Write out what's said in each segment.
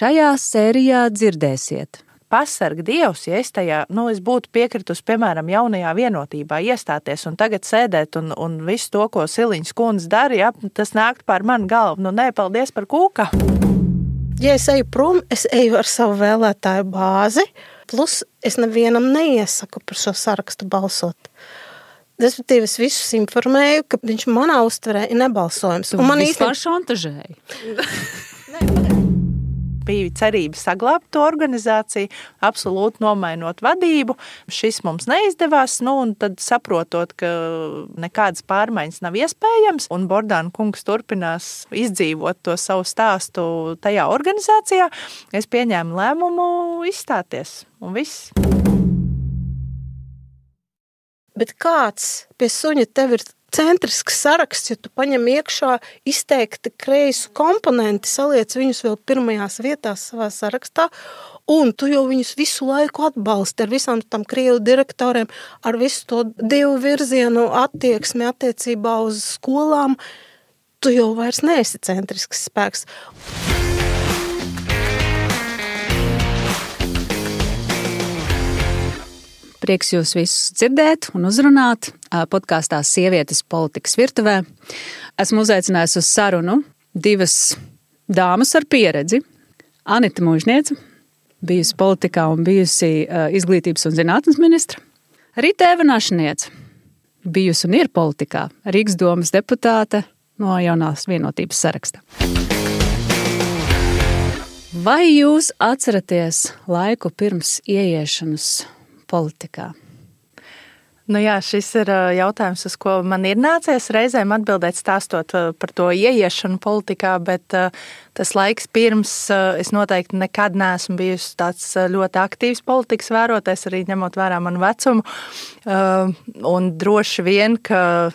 šajā sērijā dzirdēsiet. Pasarg Dievs, ja es tajā, es būtu piekritus, piemēram, jaunajā vienotībā iestāties un tagad sēdēt un visu to, ko Siliņas kundze dara, tas nākt pār manu galvu. Nē, paldies par kūka. Ja es eju prom, es eju ar savu vēlētāju bāzi, plus es nevienam neiesaku par šo sarakstu balsot. Respektīvi, es visus informēju, ka viņš manā uztverē ir nebalsojums. Tu vispār šantažēji. Bija cerība saglābt to organizāciju, absolūti nomainot vadību. Šis mums neizdevās, un tad saprotot, ka nekādas pārmaiņas nav iespējams, un Bordāna kungs turpinās izdzīvot to savu stāstu tajā organizācijā, es pieņēmu lēmumu izstāties, un viss. Bet kāds pie suņa tev ir centrisks saraksts, ja tu paņem iekšā izteikti kreisu komponenti, saliec viņus vēl pirmajās vietās savā sarakstā, un tu jau viņus visu laiku atbalsti ar visām tam krievu direktoriem, ar visu to divu virzienu attieksmi attiecībā uz skolām, tu jau vairs neesi centrisks spēks. Prieks jūs visus dzirdēt un uzrunāt podkāstā Sievietes politikas virtuvē. Esmu uzaicinājusi uz sarunu divas dāmas ar pieredzi. Anita Mužniece, bijusi politikā un bijusi izglītības un zinātnes ministra. Rita Eva Našniece, bijusi un ir politikā, Rīgas domas deputāte no jaunās vienotības saraksta. Vai jūs atceraties laiku pirms ieiešanas politikā? Šis ir jautājums, uz ko man ir nācies reizēm atbildēt, stāstot par to ieiešanu politikā, bet tas laiks pirms es noteikti nekad neesmu bijusi tāds ļoti aktīvs politikas vērotājs, arī ņemot vērā manu vecumu. Un droši vien, ka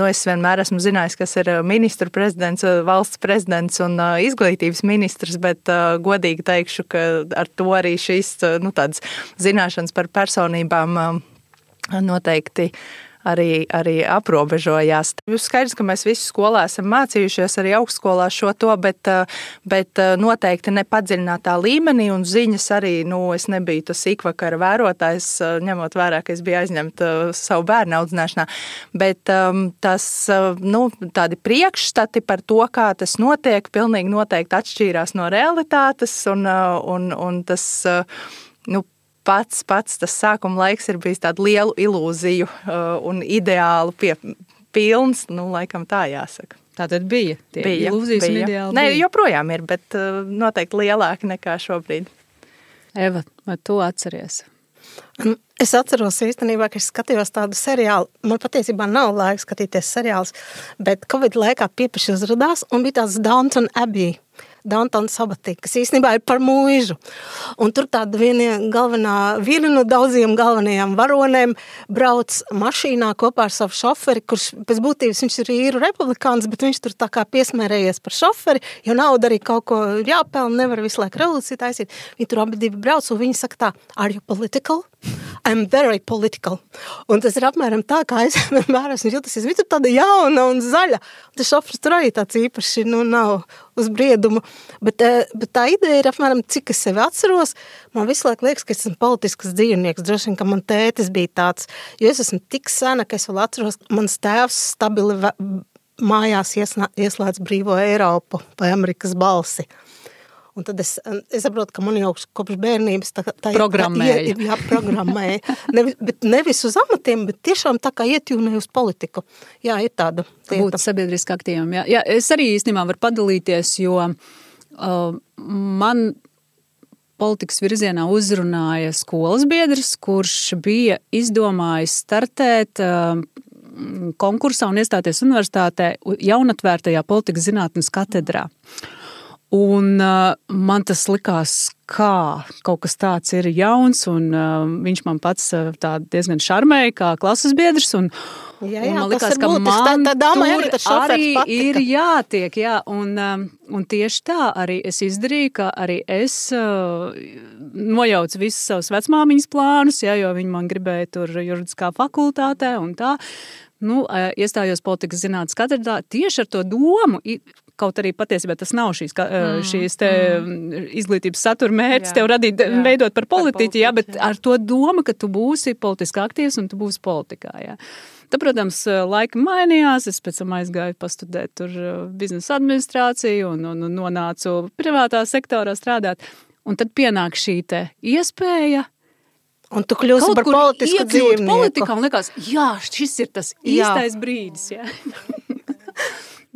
es vienmēr esmu zinājis, kas ir ministru prezidents, valsts prezidents un izglītības ministrs, bet godīgi teikšu, ka ar to arī šīs tādas zināšanas par personībām noteikti arī aprobežojās. Skaidrs, ka mēs visi skolā esam mācījušies arī augstskolā šo to, bet noteikti nepadziļinātā līmenī un ziņas arī, es nebiju tas ikvakara vērotājs, ņemot vērā, ka es biju aizņemta savu bērnu audzināšanā, bet tādi priekšstati par to, kā tas notiek, pilnīgi noteikti atšķīrās no realitātes un tas, Pats tas sākuma laiks ir bijis tādu lielu ilūziju un ideālu pilns, laikam tā jāsaka. Tātad bija ilūzijas un ideāli? Nē, joprojām ir, bet noteikti lielāki nekā šobrīd. Eva, vai tu atceries? Es atceros īstenībā, ka es skatījos tādu seriālu. Man patiesībā nav laika skatīties seriālus, bet Covid laikā piepaši uzradās un bija tāds Downton Abbey. Downton Abbey, kas īstenībā ir par mūžu. Un tur tāda viena no daudziem galvenajām varonēm brauc mašīnā kopā ar savu šoferi, kurš pēc būtības viņš ir īru republikāns, bet viņš tur tā kā piesmērējies par šoferi, jo nauda arī kaut ko jāpelna, nevar visu laiku revolūciju taisīt. Viņi tur abi divi brauc, un viņi saka tā, are you political? I'm very political. Un tas ir apmēram tā, kā es vienmēr esmu jūtas, viņa tur tāda jauna un zaļa. Un tas šofers tur arī tāds īpaši, nav uz briedumu. Bet tā ideja ir apmēram, cik es sevi atceros. Man visu laiku liekas, ka es esmu politisks dzīvnieks. Droši vien, ka man tētis bija tāds, jo es esmu tik sena, ka es vēl atceros, mans tēvs stabili mājās ieslēdz Brīvo Eiropu vai Amerikas balsi. Un tad es saprotu, ka man jau kopš bērnības tā programmēja. Jā, programmēja. Bet nevis uz amatiem, bet tiešām tā kā ietjūnēja uz politiku. Jā, ir tāda lieta. Būt sabiedriski aktīvam. Jā, es arī īstenībā varu padalīties, jo man politikas virzienā uzrunāja skolas biedrs, kurš bija izdomājis startēt konkursā un iestāties universitātē jaunatvērtajā politikas zinātnes katedrā. Un man tas likās, kā kaut kas tāds ir jauns, un viņš man pats tā diezgan šarmēja kā klases biedrs, un man likās, ka man tur arī ir jātiek, un tieši tā arī es izdarīju, ka arī es nojaucu visus savus vecmāmiņas plānus, jo viņi man gribēja tur juridiskā fakultātē un tā. Iestājos politikas zinātnes katedrā tieši ar to domu, kaut arī patiesībā tas nav šīs te izglītības satura mērķis tev radīt, veidot par politiķi, bet ar to doma, ka tu būsi politiski aktīvs un tu būsi politikā, Tad, protams, laika mainījās, es pēc tam aizgāju pastudēt tur biznesa administrāciju un nonācu privātā sektorā strādāt. Un tad pienāk šī te iespēja. Un tu kļūsi par politisku dzīvnieku. Politikā un likās, šis ir tas īstais brīdis,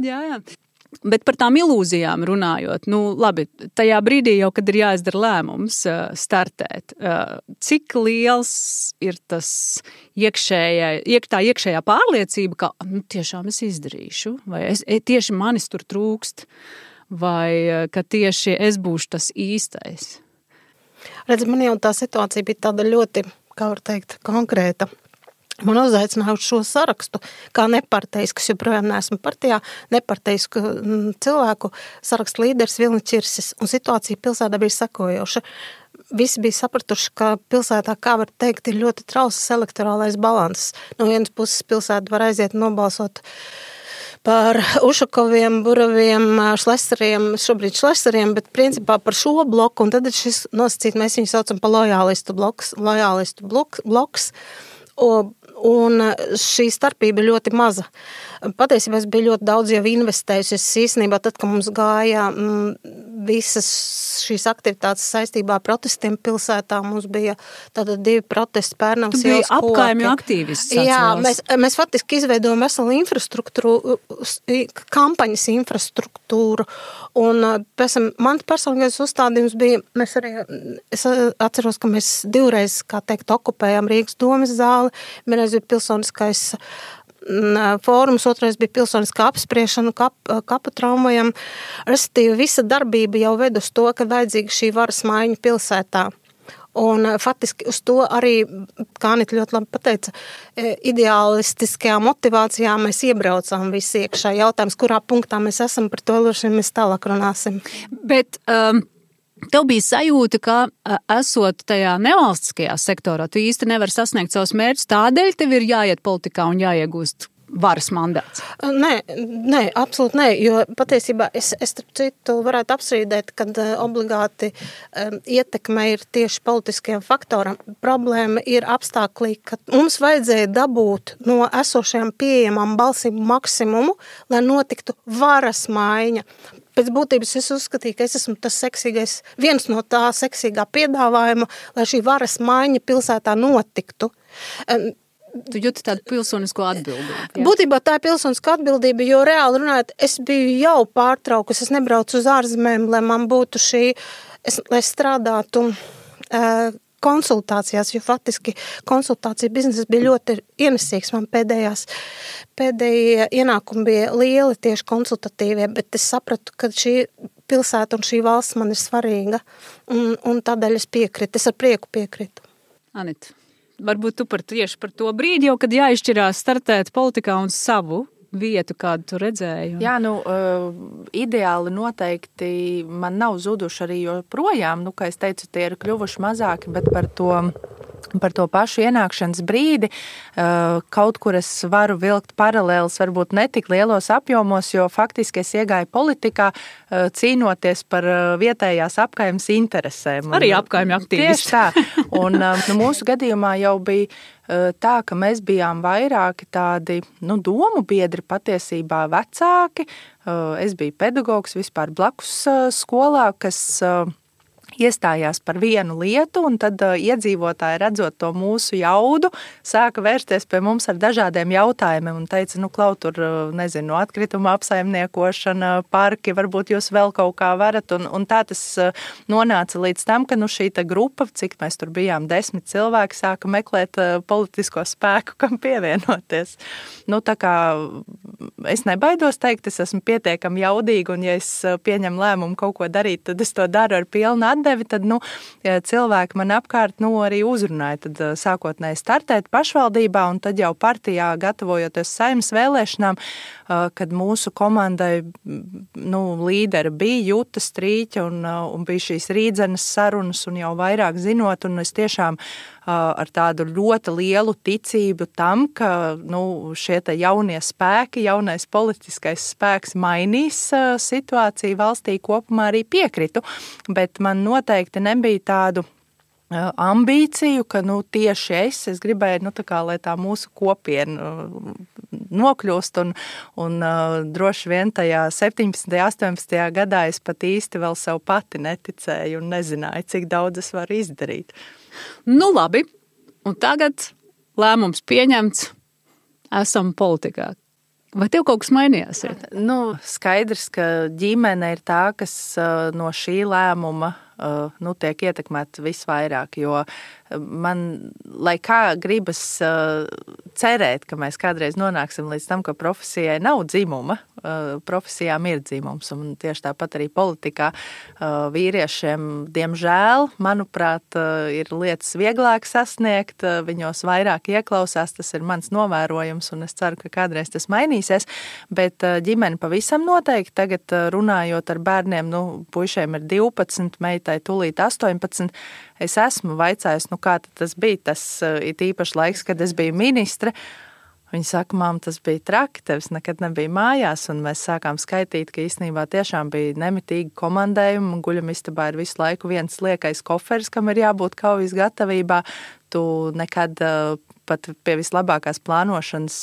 Jā. Bet par tām ilūzijām runājot, labi, tajā brīdī jau, kad ir jāizdara lēmums startēt, cik liels ir tas iekšējā pārliecība, ka tiešām es izdarīšu, vai tieši manis tur trūkst, vai ka tieši es būšu tas īstais? Redz, man jau tā situācija bija tāda ļoti, kā var teikt, konkrēta. Man uzaicināja uz šo sarakstu, kā neparteisks, joprojām neesmu partijā, neparteisku cilvēku sarakstu līderis Vilni Čirsis, un situācija pilsētā bija sekojoša. Visi bija sapratuši, ka pilsētā, kā var teikt, ir ļoti trausls elektorālais balanss. No vienas puses pilsēta var aiziet nobalsot par Ušakoviem, Buraviem, Šleseriem, šobrīd Šleseriem, bet principā par šo bloku, un tad ir šis nosacīt, mēs viņu saucam par lojālistu bloks, un šī starpība ļoti maza. Patiesībā es biju ļoti daudz jau investējusi. Es īstenībā tad, kad mums gāja visas šīs aktivitātes saistībā ar protestiem pilsētā, mums bija tātad 2 protesti Pērnavas ielas koki. Tu biji apkaimju aktīvists. Jā, mēs faktiski izveidojam veselu infrastruktūru, kampaņas infrastruktūru, un pēc tam man personīgais uzstādījums bija, es atceros, ka mēs 2 reizes, kā teikt, okupējām Rīgas domas zāli, vienreiz bija pilsoniskais fórums, otrais bija pilsoniskā apspriešana kapa tramvajam. Respektīvi, visa darbība jau ved uz to, ka vajadzīga šī varas maiņa pilsētā. Un faktiski uz to arī, kā Anita ļoti labi pateica, ideālistiskajā motivācijā mēs iebraucām visi iekšā. Jautājums, kurā punktā mēs esam, par to mēs tālāk runāsim. Bet tev bija sajūta, ka esot tajā nevalstiskajā sektorā, tu īsti nevari sasniegt savus mērķus, tādēļ tev ir jāiet politikā un jāiegūst varas mandāts? Nē, absolūti nē, jo patiesībā es starp citu varētu apstrīdēt, kad obligāti ietekme ir tieši politiskajam faktoram. Problēma ir apstāklī, ka mums vajadzēja dabūt no esošajām pieejamām balsīm maksimumu, lai notiktu varas maiņa. Pēc būtības es uzskatīju, ka es esmu tas seksīgais, viens no tā seksīgā piedāvājuma, lai šī varas maiņa pilsētā notiktu. Tu jūti tādu pilsonisko atbildību? Ja? Būtībā tā ir pilsoniska atbildība, jo reāli runājot, es biju jau pārtraukusi, es nebraucu uz ārzemēm, lai man būtu lai strādātu konsultācijās, jo faktiski konsultācija biznesa bija ļoti ienesīgs. Man pēdējie ienākumi bija lieli tieši konsultatīvie, bet es sapratu, ka šī pilsēta un šī valsts man ir svarīga, un tādēļ es piekrītu, es ar prieku piekrītu. Anita, varbūt tu tieši par to brīdi jau, kad jāizšķirās startēt politikā un savu vietu, kādu tu redzēji? Jā, ideāli noteikti man nav zuduši arī joprojām, kā es teicu, tie ir kļuvuši mazāki, bet par to pašu ienākšanas brīdi kaut kur es varu vilkt paralēlis, varbūt ne tik lielos apjomos, jo faktiski es iegāju politikā cīnoties par vietējās apkaimes interesēm. Arī apkaimju aktīvisti. Tieši tā. Un mūsu gadījumā jau bija tā, ka mēs bijām vairāki tādi, domu biedri patiesībā vecāki. Es biju pedagogs vispār blakus skolā, kas iestājās par vienu lietu, un tad iedzīvotāji, redzot to mūsu jaudu, sāka vērsties pie mums ar dažādiem jautājumiem un teica, Klau, tur, atkrituma apsaimniekošana, parki, varbūt jūs vēl kaut kā varat, un tā tas nonāca līdz tam, ka šī grupa, cik mēs tur bijām 10 cilvēki, sāka meklēt politisko spēku, kam pievienoties. Tā kā es nebaidos teikt, es esmu pietiekami jaudīga, un ja es pieņemu lēmumu kaut ko darīt, tad es to daru ar pilnu atdevi, tad cilvēki man apkārt arī uzrunāja. Tad sākotnēji startēt pašvaldībā un tad jau partijā gatavojoties Saeimas vēlēšanām, kad mūsu komandai līderi bija Juta Strīķa un bija šīs Rīdzenes sarunas un jau vairāk zinot, un es tiešām ar tādu ļoti lielu ticību tam, ka šie te jaunie spēki, jaunais politiskais spēks mainīs situāciju valstī kopumā, arī piekritu, bet man noteikti nebija tādu ambīciju, ka tieši es gribēju, lai tā mūsu kopiena nokļūst un droši vien tajā 17. 18. gadā es pat īsti vēl sev pati neticēju un nezināju, cik daudz es varu izdarīt. Labi, un tagad lēmums pieņemts, esam politikā. Vai tev kaut kas mainījās? Skaidrs, ka ģimene ir tā, kas no šī lēmuma tiek ietekmēta visvairāk, jo man, lai kā gribas cerēt, ka mēs kādreiz nonāksim līdz tam, ka profesijai nav dzimuma, profesijām ir dzimums, un tieši tāpat arī politikā vīriešiem, diemžēl, manuprāt, ir lietas vieglāk sasniegt, viņos vairāk ieklausās, tas ir mans novērojums, un es ceru, ka kādreiz tas mainīsies, bet ģimene pavisam noteikti, tagad runājot ar bērniem, puišiem ir 12, meitai tūlīt 18, es esmu vaicājis, kā tas bija, tas ir īpaši laiks, kad es biju ministre. Viņa saka, māma, tas bija traki, tevis nekad nebija mājās, un mēs sākām skaitīt, ka īstenībā tiešām bija nemitīgi komandējumi, un guļamistabā ir visu laiku viens liekais koferis, kam ir jābūt kaujas gatavībā. Tu nekad pat pie vislabākās plānošanas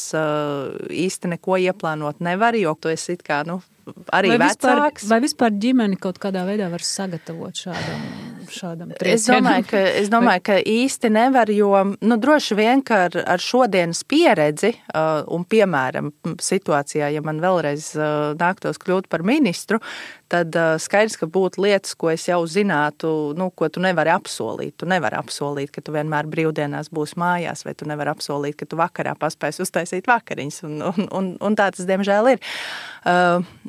īsti neko ieplānot nevari, jo tu esi it kā, arī vecāks. Vai vispār ģimeni kaut kādā veidā var sagatavot šādam triecienam? Es domāju, ka īsti nevar, jo droši vien, ka ar šodienas pieredzi un, piemēram, situācijā, ja man vēlreiz nāktos kļūt par ministru, tad skaidrs, ka būtu lietas, ko es jau zinātu, ko tu nevari apsolīt. Tu nevari apsolīt, ka tu vienmēr brīvdienās būsi mājās, vai tu nevari apsolīt, ka tu vakarā paspēsi uztaisīt vakariņas, un tā tas, diemžēl, ir.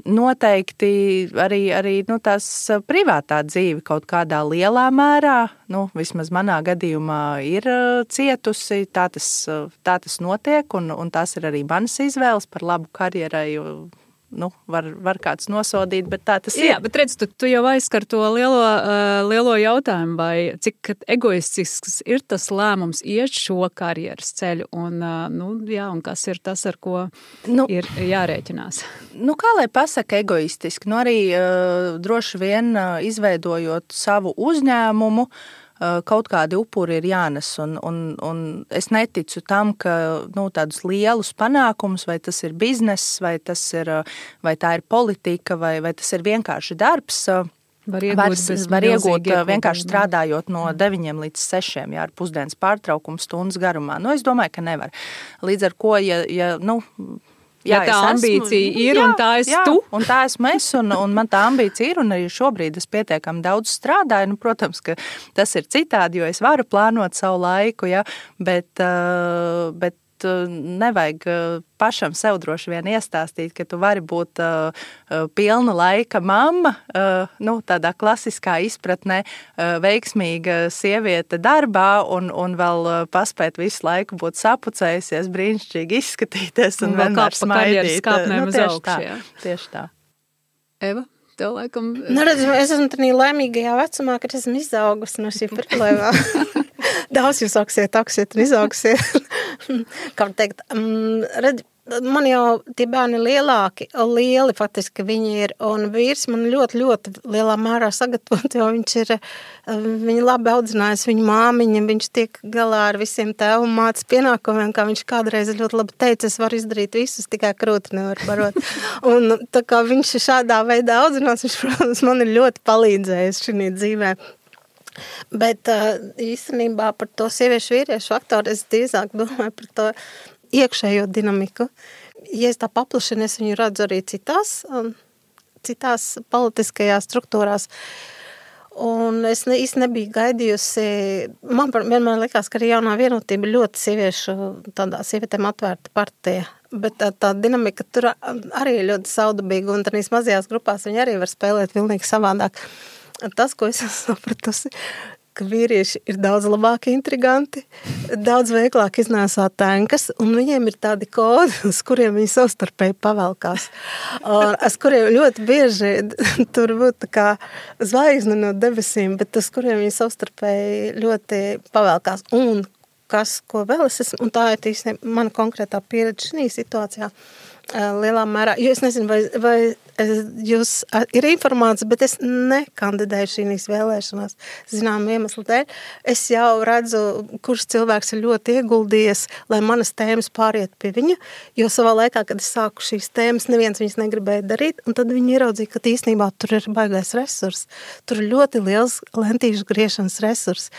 Noteikti arī tās privātā dzīve kaut kādā lielā mērā, vismaz manā gadījumā ir cietusi, tā tas notiek, un tās ir arī manas izvēles par labu karjerai, var kāds nosodīt, bet tā tas ir. Jā, bet redz, tu jau aizskar to lielo jautājumu, vai cik egoistisks ir tas lēmums iet šo karjeras ceļu, un kas ir tas, ar ko ir jārēķinās? Kā lai pasaka egoistiski? Arī droši vien izveidojot savu uzņēmumu, kaut kādi upuri ir jānes, un es neticu tam, ka tādus lielus panākumus, vai tas ir bizness, vai tā ir politika, vai tas ir vienkārši darbs, var iegūt vienkārši strādājot no 9 līdz 6, ar pusdienas pārtraukumu stundas garumā. Es domāju, ka nevar. Līdz ar ko, Ja tā ambīcija ir, un tā esi tu. Un tā esmu es, un man tā ambīcija ir, un arī šobrīd es pietiekami daudz strādāju. Protams, ka tas ir citādi, jo es varu plānot savu laiku, bet nevajag pašam sev droši vien iestāstīt, ka tu vari būt pilna laika mamma, tādā klasiskā izpratnē, veiksmīga sieviete darbā un vēl paspēt visu laiku būt sapucējusies, brīnišķīgi izskatīties un vienmēr smaidīt. Tieši tā. Eva? Tev laikam... Es esmu tādā laimīgajā vecumā, kad esmu izaugusi no šī privilēvā. Daudz jūs augsiet un izaugusiet. Kā teikt, man jau tie bērni lieli faktiski viņi ir, un vīrs man ļoti, ļoti lielā mērā sagatavot, jo viņi labi audzinājis viņu māmiņu, viņš tiek galā ar visiem tēvu mātes pienākumiem, kā viņš kādreiz ļoti labi teica, es varu izdarīt visus, tikai krūti nevar barot. Un tā kā viņš šādā veidā audzinās, viņš, protams, man ir ļoti palīdzējis šī dzīvē. Bet īstenībā par to sieviešu vīriešu faktoru es drīzāk domāju par to iekšējo dinamiku. Ja es tā paplašinu, es viņu redzu arī citās politiskajās struktūrās. Un es īsti nebiju gaidījusi, man vienmēr likās, ka arī jaunā vienotība ļoti tādā sievietēm atvērta partija. Bet tā dinamika tur arī ļoti saudabīga, un tādīs mazajās grupās viņi arī var spēlēt pilnīgi savādāk. Tas, ko es esmu sapratusi, ka vīrieši ir daudz labāki intriganti, daudz veiklāk iznēsā tenkas, un viņiem ir tādi kodi, uz kuriem viņi savstarpēji pavelkās. Uz kuriem ļoti bieži tur būtu tā kā zvaigzne no debesīm, bet uz kuriem viņi savstarpēji ļoti pavelkās. Un ko vēl es esmu, un tā ir tīsnē mana konkrētā pieredze šī situācijā, lielā mērā, jo es nezinu, vai jūs ir informācija, bet es nekandidēju šīs vēlēšanās zinām iemeslu dēļ. Es jau redzu, kurš cilvēks ir ļoti ieguldījies, lai manas tēmas pāriet pie viņa, jo savā laikā, kad es sāku šīs tēmas, neviens viņas negribēja darīt, un tad viņi ieraudzīja, ka īstenībā tur ir baigais resurs. Tur ir ļoti liels lentīšu griešanas resurs.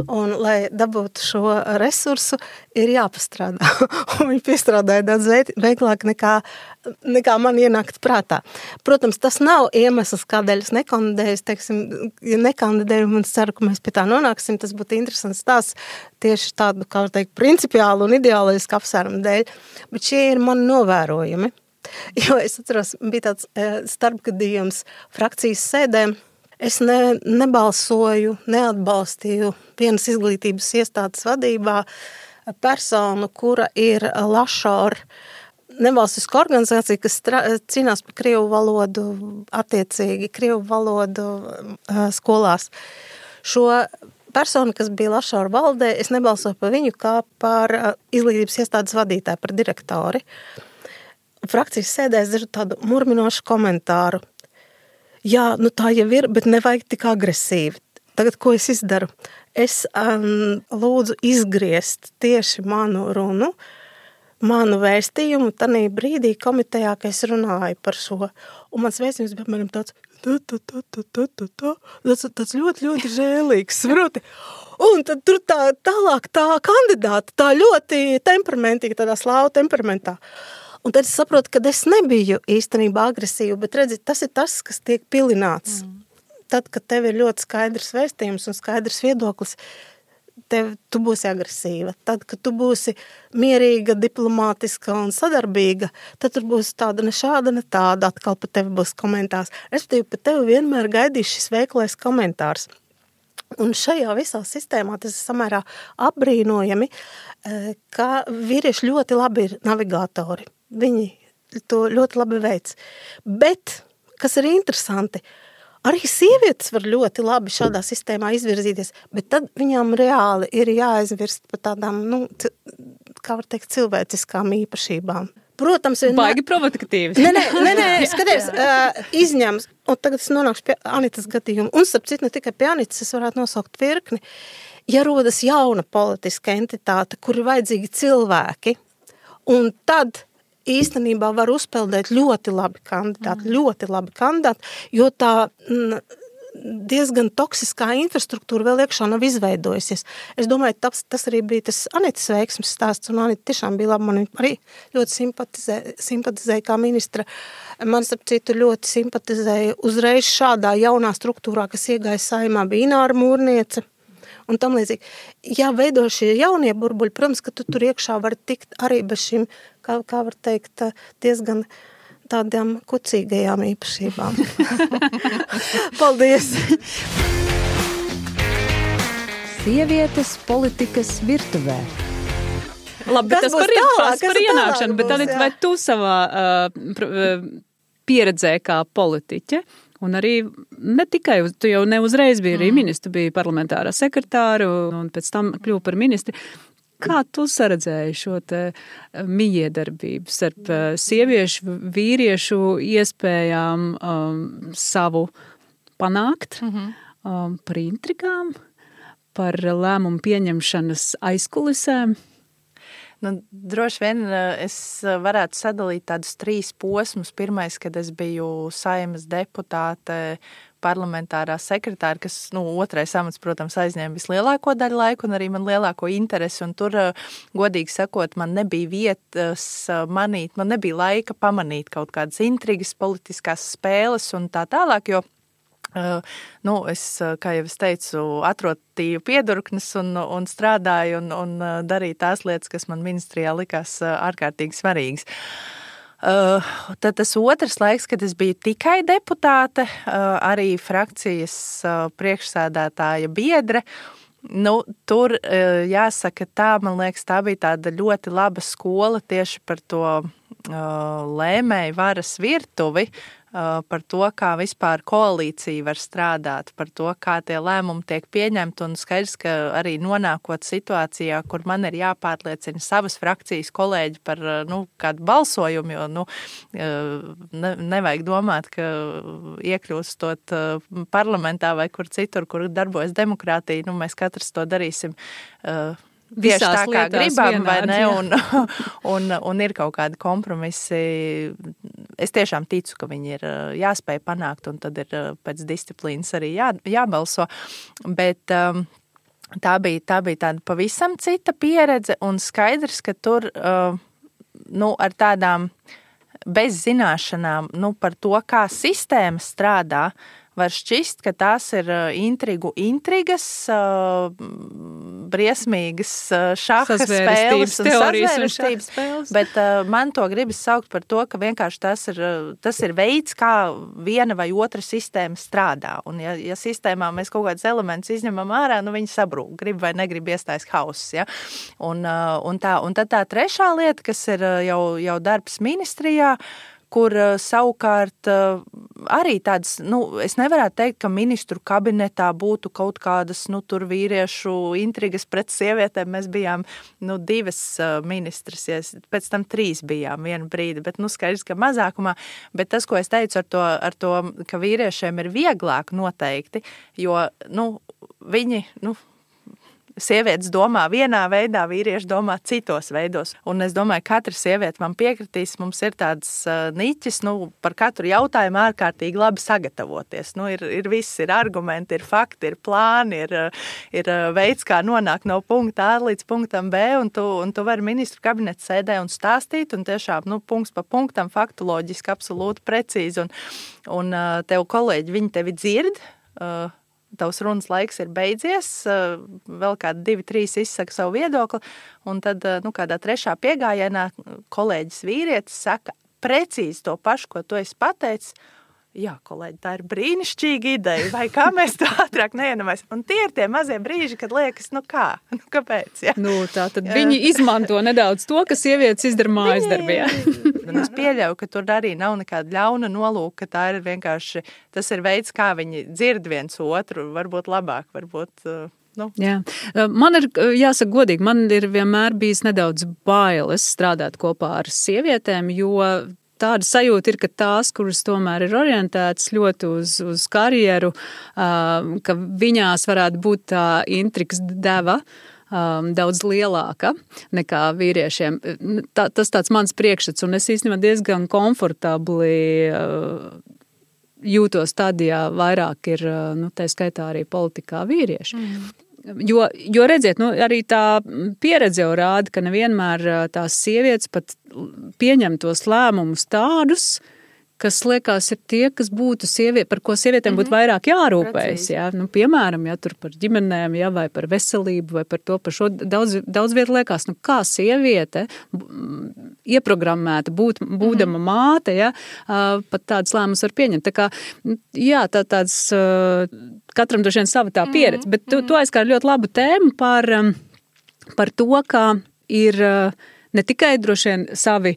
Un, lai dabūtu šo resursu, ir jāpastrādā. Un viņi piestrādāja daudz veiklāk nekā man ienākt prātā. Protams, tas nav iemesls, kādēļ es nekandidēju. Teiksim, ja nekandidēju, un es ceru, ka mēs pie tā nonāksim, tas būtu interesants stāsts tieši tādu, kā var teikt, principiālu un ideālisku apsvērumu dēļ. Bet šie ir mani novērojumi. Jo es atceros, bija tāds starpgadījums frakcijas sēdē. Es nebalsoju, neatbalstīju vienas izglītības iestādes vadībā personu, kura ir Lašora nevalstiska organizācija, kas cīnās par krievu valodu, attiecīgi krievu valodu skolās. Šo personu, kas bija Lašora valdē, es nebalsoju par viņu kā par izglītības iestādes vadītāju, par direktori. Frakcijas sēdē es dzirdu tādu murminošu komentāru. Jā, nu tā jau ir, bet nevajag tik agresīvi. Tagad, ko es izdaru? Es lūdzu izgriezt tieši manu runu, manu vēstījumu tanī brīdī komitejā, ka es runāju par šo. Un mans vēstījums bija apmēram tāds, tāds ļoti, ļoti žēlīgs, saproti. Un tad tur tālāk tā kandidāta, tā ļoti temperamentīga, tādā slāvu temperamentā. Un tad es saprotu, ka es nebiju īstenībā agresīva, bet redzi, tas ir tas, kas tiek pilināts. Tad, kad tev ir ļoti skaidrs vēstījums un skaidrs viedoklis, tu būsi agresīva. Tad, kad tu būsi mierīga, diplomātiska un sadarbīga, tad tur būs tāda ne šāda, ne tāda, atkal par tevi būs komentārs. Respektīvi, par tevi vienmēr gaidīs šis veiklais komentārs. Un šajā visā sistēmā tas ir samērā apbrīnojami, ka vīrieši ļoti labi ir navigatori. Viņi to ļoti labi veic. Bet, kas ir interesanti, arī sievietes var ļoti labi šādā sistēmā izvirzīties, bet tad viņām reāli ir jāizvirst par tādām, kā var teikt, cilvēciskām īpašībām. Protams, baigi provokatīvas. Nē, skaties, izņems, un tagad es nonākšu pie Anitas gadījuma, un starp citu ne tikai pie Anitas, es varētu nosaukt virkni, ja rodas jauna politiska entitāte, kur ir vajadzīgi cilvēki, un tad īstenībā var uzpeldēt ļoti labi kandidāti, jo tā diezgan toksiskā infrastruktūra vēl iekšā nav izveidojusies. Es domāju, tas arī bija tas Anitas veiksmes stāsts, un Anita tiešām bija labi, man arī ļoti simpatizēja kā ministra. Man, starp citu, ļoti simpatizēja uzreiz šādā jaunā struktūrā, kas iegāja Saeimā, bija Ināra Mūrniece un tam līdzīgi. Ja veido šie jaunie burbuļi, protams, ka tu tur iekšā var tikt arī bez šīm, kā var teikt, diezgan tādām kucīgajām īpašībām. Paldies! Sievietes politikas virtuvē. Labi, kas tas par ienākšanu, bet tad vai tu savā pieredzē kā politiķe, un arī ne tikai, tu jau ne uzreiz biji arī ministru, biji parlamentārā sekretāra un pēc tam kļuvu par ministri. Kā tu saredzēji šo te mijiedarbību starp sieviešu, vīriešu iespējām savu panākt, par intrigām, par lēmumu pieņemšanas aizkulisēm? Droši vien es varētu sadalīt tādus 3 posmus. Pirmais, kad es biju Saeimas deputāte, parlamentārā sekretāra, kas, otrais amats, protams, aizņēma vislielāko daļu laiku un arī man lielāko interesi, un tur, godīgi sakot, man nebija vietas manīt, man nebija laika pamanīt kaut kādas intrigas, politiskās spēles un tā tālāk, jo es, kā jau es teicu, atrotīju piedurknes un strādāju un darīju tās lietas, kas man ministrijā likās ārkārtīgi svarīgas. Tad tas otrs laiks, kad es biju tikai deputāte, arī frakcijas priekšsēdētāja biedre, tur jāsaka tā, man liekas, tā bija tāda ļoti laba skola tieši par to lēmēju varas virtuvi, par to, kā vispār koalīcija var strādāt, par to, kā tie lēmumi tiek pieņemti, un skaidrs, ka arī nonākot situācijā, kur man ir jāpārliecina savas frakcijas kolēģi par kādu balsojumu, jo nevajag domāt, ka iekļūstot parlamentā vai kur citur, kur darbojas demokrātija, mēs katrs to darīsim tieši tā, kā gribam, vai ne, un ir kaut kādi kompromisi. Es tiešām ticu, ka viņi ir jāspēj panākt, un tad ir pēc disciplīnas arī jābalso, bet tā bija tāda pavisam cita pieredze, un skaidrs, ka tur ar tādām bez zināšanām par to, kā sistēma strādā, var šķist, ka tās ir intrigas, briesmīgas šaha spēles un sazvērestības, bet man to gribas saukt par to, ka vienkārši tas ir veids, kā viena vai otra sistēma strādā. Un ja sistēmā mēs kaut kādus elementus izņemam ārā, viņi sabrūk, grib vai negrib iestājas hauss. Ja? Un tad tā trešā lieta, kas ir jau darbs ministrijā, kur savukārt arī tādas, es nevarētu teikt, ka ministru kabinetā būtu kaut kādas, tur vīriešu intrigas pret sievietēm. Mēs bijām, 2 ministras, pēc tam 3 bijām vienu brīdi, bet, skaidrs, ka mazākumā. Bet tas, ko es teicu ar to, ka vīriešiem ir vieglāk noteikti, jo, viņi, sievietes domā vienā veidā, vīrieši domā citos veidos. Un es domāju, katra sieviete man piekritīs, mums ir tāds niķis, par katru jautājumu ārkārtīgi labi sagatavoties. Ir viss, ir argumenti, ir fakti, ir plāni, ir veids, kā nonākt no punkta A līdz punktam B, un tu vari ministru kabineta sēdē un stāstīt, un tiešām, punkts pa punktam, faktoloģiski, absolūti precīzi, un tev kolēģi, viņi tevi dzird, tavs runas laiks ir beidzies, vēl kādi 2-3 izsaka savu viedokli, un tad, kādā trešā piegājienā kolēģis vīrietis saka precīzi to pašu, ko tu esi pateicis. Jā, kolēģi, tā ir brīnišķīga ideja, vai kā mēs to ātrāk neiedomājamies. Un tie ir tie mazie brīži, kad liekas, kāpēc? Ja? Tad viņi izmanto nedaudz to, ka sievietes izdara mājas darbie. Es pieļauju, ka tur arī nav nekāda ļauna nolūka, ka tā ir vienkārši, tas ir veids, kā viņi dzird viens otru, varbūt labāk, varbūt... Jā. Man ir, jāsaka godīgi, man ir vienmēr bijis nedaudz bailes strādāt kopā ar sievietēm, jo tāda sajūta ir, ka tās, kuras tomēr ir orientētas ļoti uz karjeru, ka viņās varētu būt tā intrigas deva daudz lielāka nekā vīriešiem. Tas tāds mans priekšstats, un es īstenībā diezgan komfortabli jūtos tad, ja vairāk ir, tā skaitā arī politikā vīrieši. Jo redziet, arī tā pieredze jau rāda, ka nevienmēr tās sievietes pat pieņem tos lēmumus tādus, kas liekas ir tie, kas būtu par ko sievietēm būtu vairāk jārūpējas. Ja? Piemēram, tur par ģimenēm, ja, vai par veselību, vai par to pašu. Daudz vietu liekas, kā sieviete ieprogrammēta būdama māte, ja, pat tādas lēmumus var pieņemt. Tā kā, jā, tāds katram droši vien sava tā pieredze, bet tu aizkār ļoti labu tēmu par to, kā ir ne tikai droši vien savi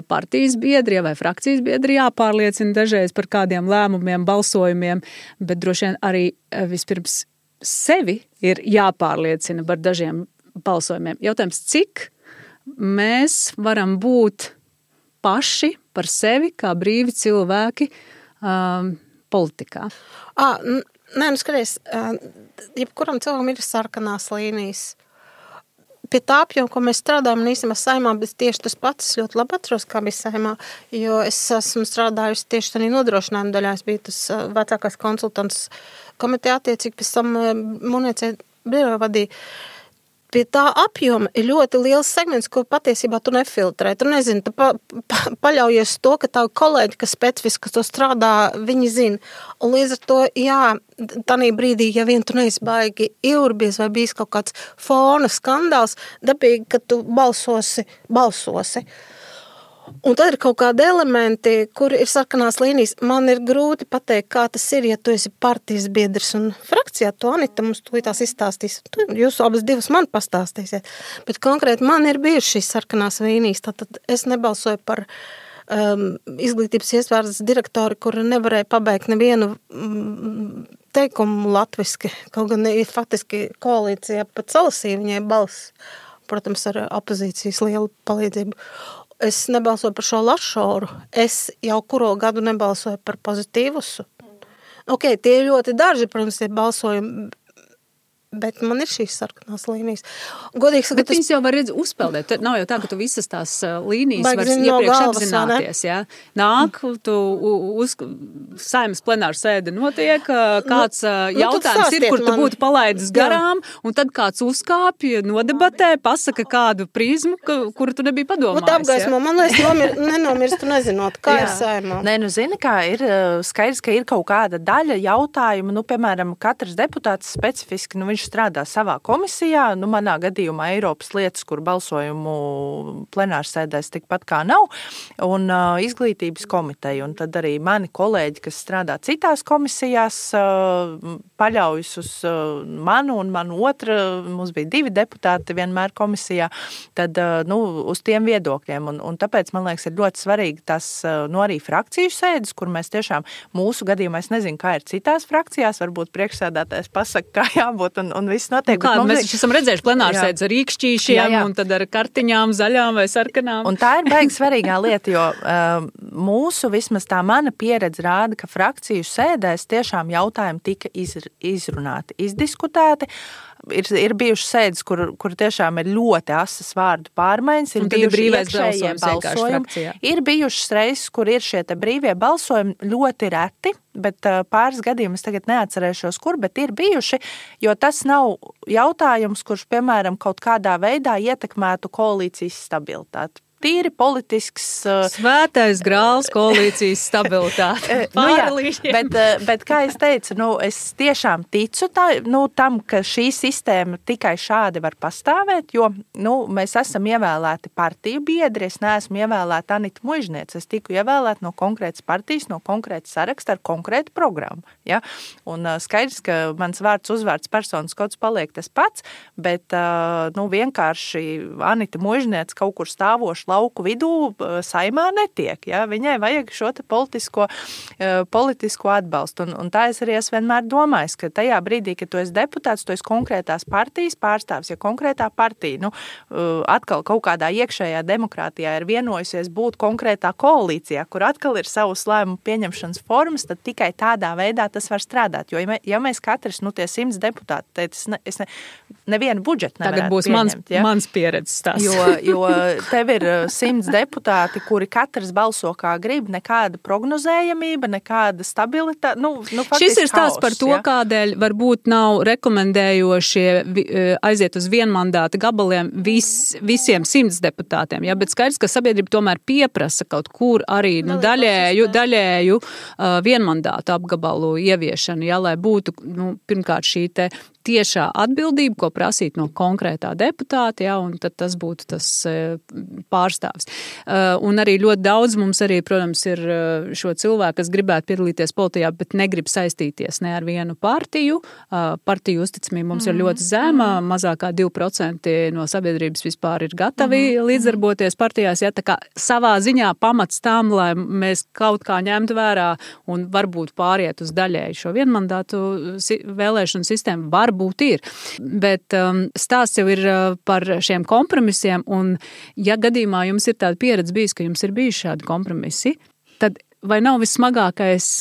partijas biedri vai frakcijas biedri jāpārliecina dažreiz par kādiem lēmumiem, balsojumiem, bet droši vien arī vispirms sevi ir jāpārliecina par dažiem balsojumiem. Jautājums, cik mēs varam būt paši par sevi kā brīvi cilvēki politikā? Skaties, jebkuram cilvēkam ir sarkanās līnijas. Pie tā apjoma, ko mēs strādājam, un īstenībā saimā, bet tieši tas pats ļoti labi atceros, kā bija saimā, jo es esmu strādājusi tieši tādā nodrošinājuma daļā, es biju tas vecākais konsultants komitejā attiecīgi, pēc tam Muniecē biroju vadīja. Pie tā apjoma ir ļoti liels segments, ko patiesībā tu nefiltrē. Tu nezini, tu paļaujies to, ka tavi kolēģi, kas specifiski, kas to strādā, viņi zina. Un līdz ar to, jā, tanī brīdī, ja vien tu neesi baigi iurbies vai bijis kaut kāds fona skandāls, dabīgi, ka tu balsosi. Un tad ir kaut kādi elementi, kur ir sarkanās līnijas. Man ir grūti pateikt, kā tas ir, ja tu esi partijas biedrs un frakcijā. To Anita mums tūlītās izstāstīs. Jūs abas divas man pastāstīsiet. Bet konkrēti man ir bijušas šīs sarkanās līnijas. Tātad es nebalsoju par izglītības iestādes direktori, kur nevarēja pabeigt nevienu teikumu latviski. Kaut gan ir faktiski koalīcijā pat salasīja viņai balss. Protams, ar opozīcijas lielu palīdzību. Es nebalsoju par šo Lašoru. Es jau kuro gadu nebalsoju par Pozitīvusu. Ok, tie ir ļoti daži, protams, tie balsojumi, bet man ir šīs sarkanās līnijas. Godīgi sakot, bet viņas jau var uzpeldēt. Nav jau tā, ka tu visas tās līnijas var iepriekš apzināties. Ja? Nāk, tu Saeimas plenāra sēde notiek, kāds jautājums ir, kur tu būtu palaidis garām, un tad kāds uzkāpj, nodebatē, pasaka kādu prizmu, kuru tu nebija padomājis. Apgaismo, man liekas, nenomirst, tu nezinot, kā ir Saeimā. Nē, zini, kā ir skaidrs, ka ir kaut kāda daļa jautājumu, piemēram, katrs deputāts specifiski, viņš strādā savā komisijā, manā gadījumā Eiropas lietas, kur balsojumu plenārsēdēs tikpat kā nav, un izglītības komiteja, un tad arī mani kolēģi, kas strādā citās komisijās, paļaujas uz manu un manu otru, mums bija 2 deputāti vienmēr komisijā, tad, uz tiem viedokļiem, un tāpēc, man liekas, ir ļoti svarīgi tas, arī frakciju sēdes, kur mēs tiešām mūsu gadījumā, es nezinu, kā ir citās frakcijās, varbūt priekšsēdētājs pasaka, kā jābūt, un viss notiek. Mēs esam redzējuši plenārsēdes ar rīkšķīšiem un tad ar kartiņām, zaļām vai sarkanām. Un tā ir baigi svarīgā lieta, jo mūsu vismaz tā mana pieredze rāda, ka frakciju sēdēs tiešām jautājumi tika izrunāti, izdiskutēti. Ir bijušas sēdes, kur tiešām ir ļoti asas vārdu pārmaiņas, ir bijuši iekšējie balsojumi. Ir bijušas reizes, kur ir šie te brīvie balsojumi ļoti reti, bet pāris gadījumus tagad neatcerēšos, kur, bet ir bijuši, jo tas nav jautājums, kurš, piemēram, kaut kādā veidā ietekmētu koalīcijas stabilitāti. Tīri politisks... Svētais grāls koalīcijas stabilitāte. Bet, kā es teicu, es tiešām ticu tam, ka šī sistēma tikai šādi var pastāvēt, jo mēs esam ievēlēti partiju biedri, es neesmu ievēlēta Anita Muižniece, es tiku ievēlēta no konkrētas partijas, no konkrētas saraksta ar konkrētu programmu. Ja? Un skaidrs, ka mans vārds, uzvārds, personas kods paliek tas pats, bet vienkārši Anita Muižniece kaut kur stāvoši lauku vidū Saimā netiek. Ja? Viņai vajag šo te politisko atbalstu. Un tā es arī esmu vienmēr domājis, ka tajā brīdī, kad tu esi deputāts, tu esi konkrētās partijas pārstāvs, ja konkrētā partija, atkal kaut kādā iekšējā demokrātijā ir vienojusies būt konkrētā koalīcijā, kur atkal ir savus lēmumu pieņemšanas formas, tad tikai tādā veidā tas var strādāt. Jo, ja mēs katrs, tie 100 deputāti, es nevienu budžetu nevarētu pieņemt. Tagad būs mans pieredzes stāsts. Jo tev ir 100 deputāti, kuri katrs balso kā grib, nekāda prognozējamība, nekāda stabilitāte. Šis ir stāsts par to, kādēļ varbūt nav rekomendējošie aiziet uz vienmandāta gabaliem visiem 100 deputātiem. Ja? Bet skaidrs, ka sabiedrība tomēr pieprasa kaut kur arī daļēju vienmandāta apgabalu ieviešanu, ja? Lai būtu pirmkārt šī te tiešā atbildība, ko prasīt no konkrētā deputāta, ja, un tad tas būtu tas pārstāvs. Un arī ļoti daudz mums arī, protams, ir šo cilvēku, kas gribētu piedalīties politikā, bet negrib saistīties ne ar vienu partiju. Partiju uzticamība mums ir ļoti zema, mazākā 2% no sabiedrības vispār ir gatavi līdzdarboties partijās, ja, tā kā savā ziņā pamats tam, lai mēs kaut kā ņemtu vērā un varbūt pāriet uz daļēju šo vienmandātu vēlēšanu sistēmu, varbūt ir. Bet stāsts jau ir par šiem kompromisiem, un ja gadījumā jums ir tāda pieredze bijis, ka jums ir bijuši šādi kompromisi, tad vai nav vissmagākais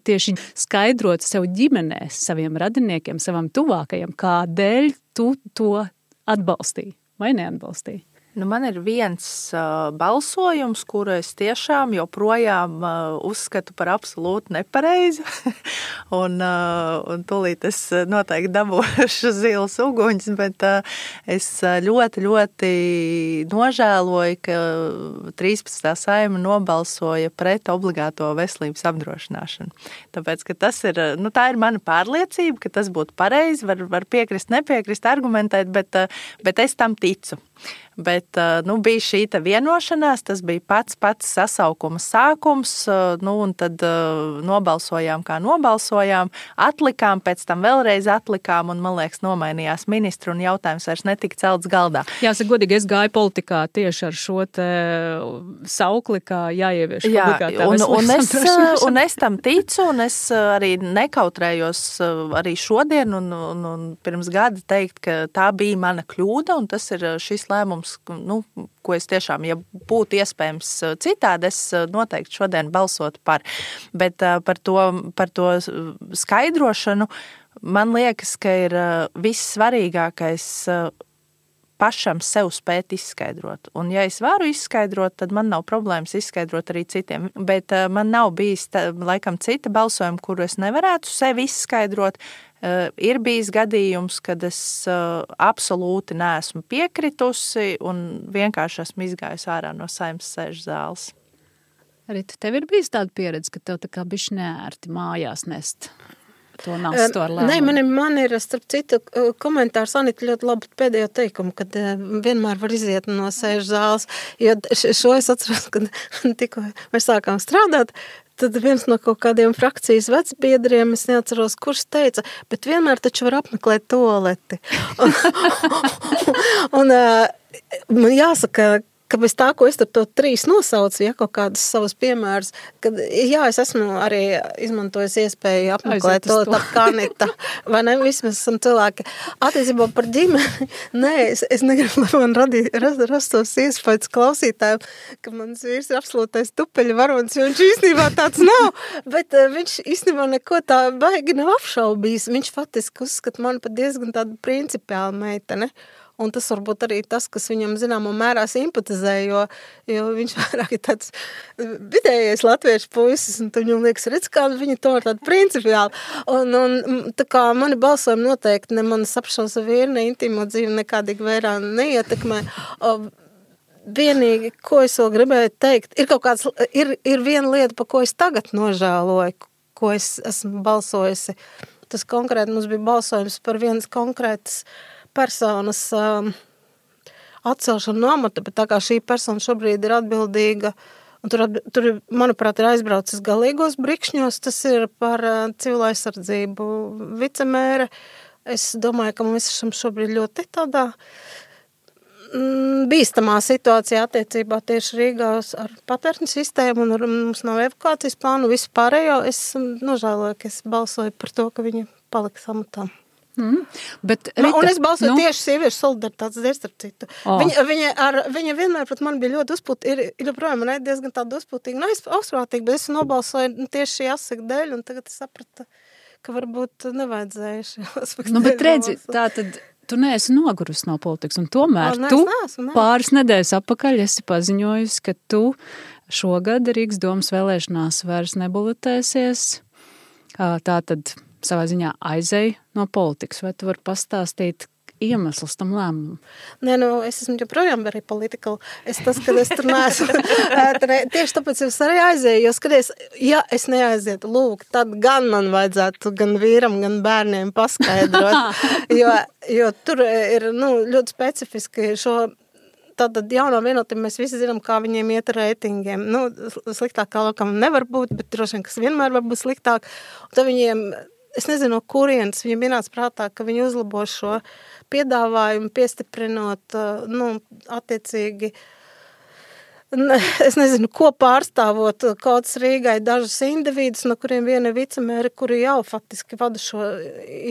tieši skaidrot sev ģimenē, saviem radiniekiem, savam tuvākajam, kādēļ tu to atbalstīji vai neatbalstīji? Man ir viens balsojums, kuru es tiešām joprojām uzskatu par absolūti nepareizu. un tūlīt es noteikti dabūšu zils uguņus, bet es ļoti, ļoti nožēloju, ka 13. Saeima nobalsoja pret obligāto veselības apdrošināšanu. Tāpēc, ka tas ir, tā ir mana pārliecība, ka tas būtu pareizi, var piekrist, nepiekrist, argumentēt, bet es tam ticu. Bet bet bija šī te vienošanās, tas bija pats sasaukuma sākums, un tad nobalsojām, kā nobalsojām, atlikām, pēc tam vēlreiz atlikām, un, man liekas, nomainījās ministru, un jautājums vairs netika celts galdā. Jāsaka, godīgi, es gāju politikā tieši ar šo te saukli, kā jāievieš obligātā veselības un es tam ticu, un es arī nekautrējos arī šodien, un pirms gada teikt, ka tā bija mana kļūda, un tas ir šis lēmums, ko es tiešām, ja būtu iespējams citādi, es noteikti šodien balsotu par. Bet par to skaidrošanu man liekas, ka ir vissvarīgākais pašam sev spēt izskaidrot. Un ja es varu izskaidrot, tad man nav problēmas izskaidrot arī citiem. Bet man nav bijis, laikam, cita balsojuma, kuru es nevarētu sevi izskaidrot. Ir bijis gadījums, kad es absolūti neesmu piekritusi un vienkārši esmu izgājusi ārā no Saeimas sēžu zāles. Rita, tev ir bijis tāda pieredze, ka tev tā kā bišķi neērti mājās nest to nastu ar lēmumu? Nē, man ir, starp citu, komentārs Anita ļoti labi pēdējo teikumu, kad vienmēr var iziet no sēžu zāles, jo šo es atceros, kad tikko mēs sākām strādāt, tad viens no kaut kādiem frakcijas vecbiedriem, es neatceros, kurš teica, bet vienmēr taču var apmeklēt tualeti. Un man jāsaka, ka bez tā, ko es tur to 3 nosaucu, ja kaut kādas savas piemēras, kad, jā, es esmu arī izmantojis iespēju apmeklēt to Kanita, vai ne, visi mēs esam cilvēki. Attiecībā par ģimeni, nē, es negribu, lai man rastos iespējas klausītājiem, ka mans vīrs ir absolūtais tupeļu varonis, jo viņš īstenībā tāds nav, bet viņš īstenībā neko tā baigi nav apšaubījis. Viņš faktiski uzskata mani pat diezgan tādu principiālu meiteni. Un tas varbūt arī tas, kas viņam zināmā mērā simpatizē, jo viņš vairāk ir tāds vidējais latviešu puisis, un viņam liekas, redz, kā viņi to ir tādi principiāli. Un tā kā mani balsojumi noteikti ne manas apšaus vīri, ne intīmo dzīvi nekādīgi vērā neietekmē. Vienīgi, ko es vēl gribēju teikt, ir viena lieta, pa ko es tagad nožēloju, ko es esmu balsojusi. Tas konkrēti mums bija balsojums par vienas konkrētas personas atcelšanu no amata, bet tā kā šī persona šobrīd ir atbildīga, un tur manuprāt, ir aizbraucis galīgos brikšņos, tas ir par civilu aizsardzību vicemēre. Es domāju, ka mēs esam šobrīd ļoti tādā bīstamā situācijā attiecībā tieši Rīgā ar patvērtņu sistēmu, un mums nav evakuācijas plānu, visu pārējo. Es nožēloju, ka es balsoju par to, ka viņa paliks amatā. Bet, Rita, un es balsoju tieši sieviešu solidaritātes dēļ, starp citu. Viņa vienmēr pret mani bija ļoti uzpūtīga, ir joprojām man diezgan tāda uzpūtīga, augstprātīga, bet es nobalsoju tieši šī aspekta dēļ, un tagad es sapratu, ka varbūt nevajadzēja šī aspekta dēļ. Bet redzi, tā tad tu neesi nogurus no politikas, un tomēr pāris nedēļas atpakaļ esi paziņojusi, ka tu šogad Rīgas domas vēlēšanās vairs nebalotēsies, tā tad savā ziņā aizēja no politikas. Vai tu vari pastāstīt iemesls tam lēmumam? Nē, es esmu joprojām arī politikal. Tas, kad es tur neesmu. Tieši tāpēc es arī aizēju, jo skaties, ja es neaizietu, lūk, tad gan man vajadzētu gan vīram, gan bērniem paskaidrot, jo tur ir ļoti specifiski šo. Tātad jaunā vienotība mēs visi zinām, kā viņiem iet ar reitingiem. Sliktāk kā lokam nevar būt, bet droši vien, kas vienmēr var būt sliktāk. Un tad viņiem, es nezinu, no kurienes viņiem ienāca prātā, ka viņi uzlabo šo piedāvājumu, piestiprinot, attiecīgi, es nezinu, ko pārstāvot kāds Rīgai dažas individus, no kuriem viena vicemēra, kuri jau faktiski vada šo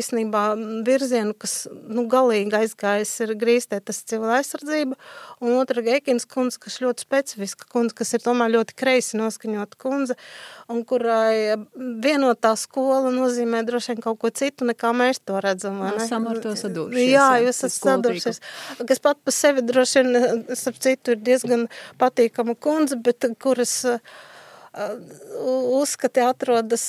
īstenībā virzienu, kas galīgi aizgājis ir grīstētas civila aizsardzība, un otra Geikins kundze, kas ļoti specifiska kundze, kas ir tomēr ļoti kreisi noskaņota kundze, un kurai vienotā skola nozīmē droši vien kaut ko citu, nekā mēs to redzam. Esam ar to sadūrušies. Jā, jūs esat sadūrušies. Kas pat pa sevi droši vien, starp citu, ir diezgan patīkama kundze, bet kuras uzskati atrodas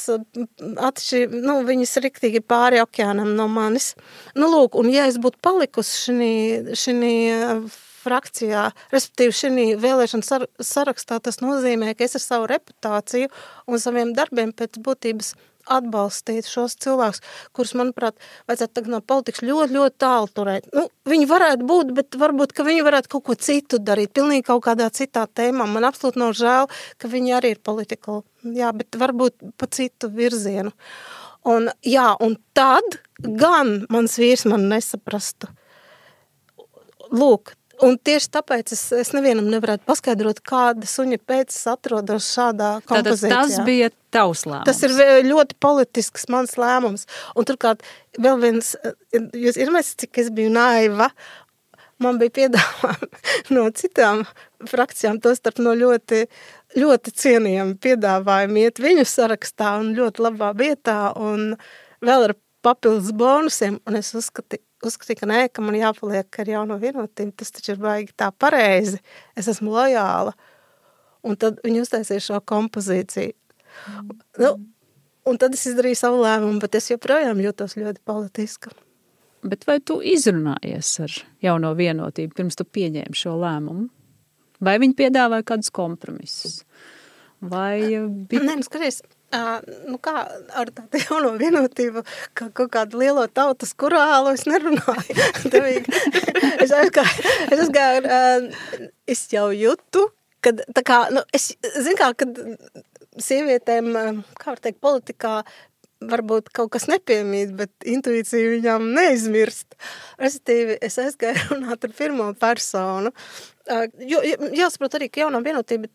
viņas riktīgi pāri okeānam no manis. Lūk, un ja es būtu palikusi šī frakcijā, respektīvi šī vēlēšana sarakstā, tas nozīmē, ka es ar savu reputāciju un saviem darbiem pēc būtības atbalstīt šos cilvēkus, kurus, manuprāt, vajadzētu tagad no politikas ļoti, ļoti tālu turēt. Nu, viņi varētu būt, bet varbūt, ka viņi varētu kaut ko citu darīt, pilnīgi kaut kādā citā tēmā. Man absolūti nav žēl, ka viņi arī ir politikali. Jā, bet varbūt pa citu virzienu. Un, jā, un tad gan mans vīrs man nesaprastu. Lūk, un tieši tāpēc es nevienam nevarētu paskaidrot, kāda suņa pēc atrodos šādā kompozīcijā. Tātad tas bija tavs lēmums. Tas ir ļoti politisks mans lēmums. Un turklāt vēl viens, jūs iedomājaties, cik es biju naiva, man bija piedāvājumi no citām frakcijām, tostarp no ļoti, ļoti cienījami piedāvājumi iet viņu sarakstā un ļoti labā vietā un vēl ar papildus bonusiem. Un es uzskatīju, ka nē, ka man jāpaliek ar Jauno Vienotību. Tas taču ir baigi tā pareizi. Es esmu lojāla. Un tad viņi uztaisīja šo kompozīciju. Nu, un tad es izdarīju savu lēmumu, bet es joprojām jūtos ļoti politiska. Bet vai tu izrunājies ar Jauno Vienotību, pirms tu pieņēmi šo lēmumu? Vai viņi piedāvāja kādus kompromisus? Vai bija... Nē, skaties, nu kā ar tādu Jauno Vienotību, kā kaut kādu lielo tautas kurālu, es nerunāju. Es jau jūtu, kad tā kā, nu, es zinu kā, kad sievietēm, kā var teikt, politikā varbūt kaut kas nepiemīt, bet intuīcija viņām neizmirst. Respektīvi, es aizgāju runāt ar pirmo personu. Jo, jāsaprot arī, ka Jaunā Vienotība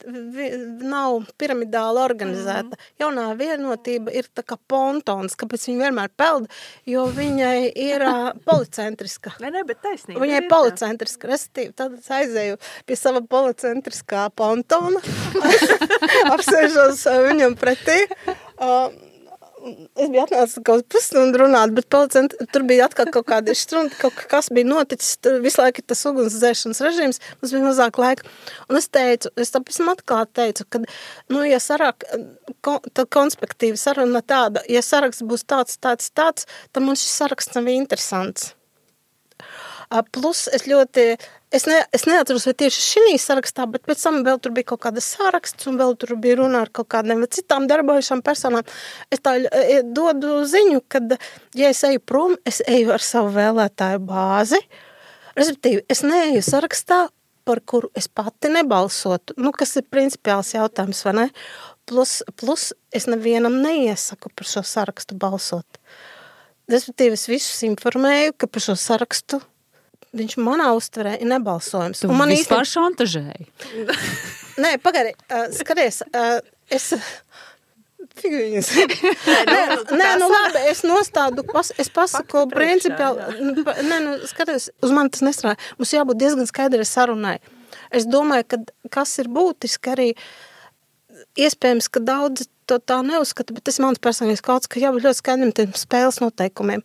nav piramidāli organizēta. Jaunā Vienotība ir tā kā pontons, kāpēc viņa vienmēr peld, jo viņai ir policentriska. Ne, bet taisnība. Viņai ir policentriska, respektīvi, tad es aizēju pie sava policentriskā pontona, apsēžos viņam pretī, es biju atnācis kaut pusstundu runāt, bet tur bija atkal kaut kādi štrunti, kaut kas bija noticis, visu laiku tas ugunsdzēšanas režīms, mums bija mazāk laika. Un es teicu, es tāpēc atklāt teicu, ka, nu, ja tad konspektīva saruna tāda, ja saraksts būs tāds, tad man šis saraksts nav interesants. Plus es neatceros, vai tieši šī sarakstā, bet pēc tam vēl tur bija kaut kāda saraksts un vēl tur bija runa ar kaut kādiem citām darbojušām personām. Es tā dodu ziņu, kad, ja es eju prom, es eju ar savu vēlētāju bāzi. Respektīvi, es neeju sarakstā, par kuru es pati nebalsotu, nu, kas ir principiāls jautājums, vai ne? Plus es nevienam neiesaku par šo sarakstu balsot. Respektīvi, es visus informēju, ka par šo sarakstu viņš manā uztverē ir nebalsojums. Tu vispār šantažēji? Nē, pagaidi, skaties, es... Figuļiņas. Nē, nu labi, es nostādu, es pasaku principiāli, skaties, uz mani tas nestrādā. Mums jābūt diezgan skaidrai sarunai. Es domāju, ka kas ir būtiski arī, iespējams, ka daudzi to tā neuzskata, bet tas ir mans personīgais kauts, ka jābūt ļoti skaidriem tiem spēles noteikumiem.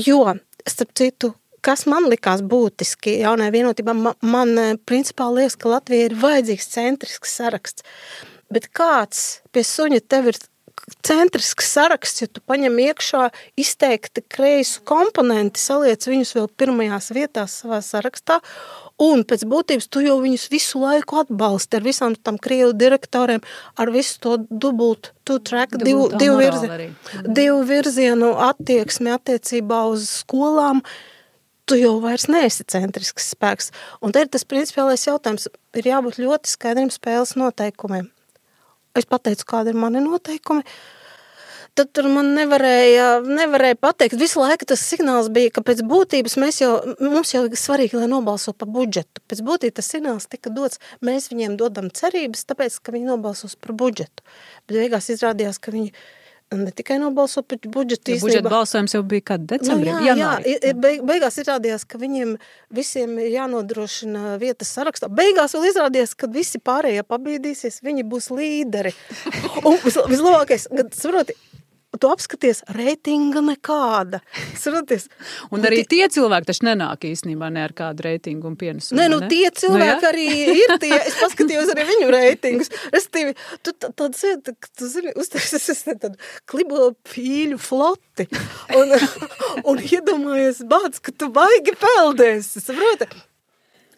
Jo, starp citu, kas man likās būtiski Jaunajā Vienotībā, man principā liekas, ka Latvija ir vajadzīgs centrisks saraksts. Bet kāds pie suņa tev ir centrisks saraksts, ja tu paņem iekšā izteikti kreisu komponenti, saliec viņus vēl pirmajās vietās savā sarakstā, un pēc būtības tu jau viņus visu laiku atbalsti ar visām tam krievu direktoriem, ar visu to divu virzienu attieksmi attiecībā uz skolām, tu jau vairs neesi centrisks spēks. Un te ir tas principiālais jautājums, ir jābūt ļoti skaidriem spēles noteikumiem. Es pateicu, kādi ir mani noteikumi, tad tur man nevarēja pateikt. Visu laiku tas signāls bija, ka pēc būtības mums jau ir svarīgi, lai nobalso par budžetu. Pēc būtības tas signāls tika dots, mēs viņiem dodam cerības, tāpēc, ka viņi nobalsos par budžetu. Bet beigās izrādījās, ka viņi ne tikai nobalso par budžetu īstenībā. Budžeta balsojums jau bija kad decembrī? Jā, beigās izrādījās, ka viņiem visiem ir jānodrošina vietas sarakstā. Beigās vēl izrādījās, ka visi pārējie pabīdīsies, viņi būs līderi. Un vislabākais, kad saproti, tu apskaties, reitinga nekāda. Saproties? Un arī tie cilvēki taču nenāk īstenībā ne ar kādu reitingu un pienesumu. Nē, tie cilvēki arī ir tie. Es paskatījos arī viņu reitingus. Restīvi, tu zini, uztaisies tādu klibo pīļu floti. Un iedomājies, bāc, ka tu baigi peldēsi. Saproti?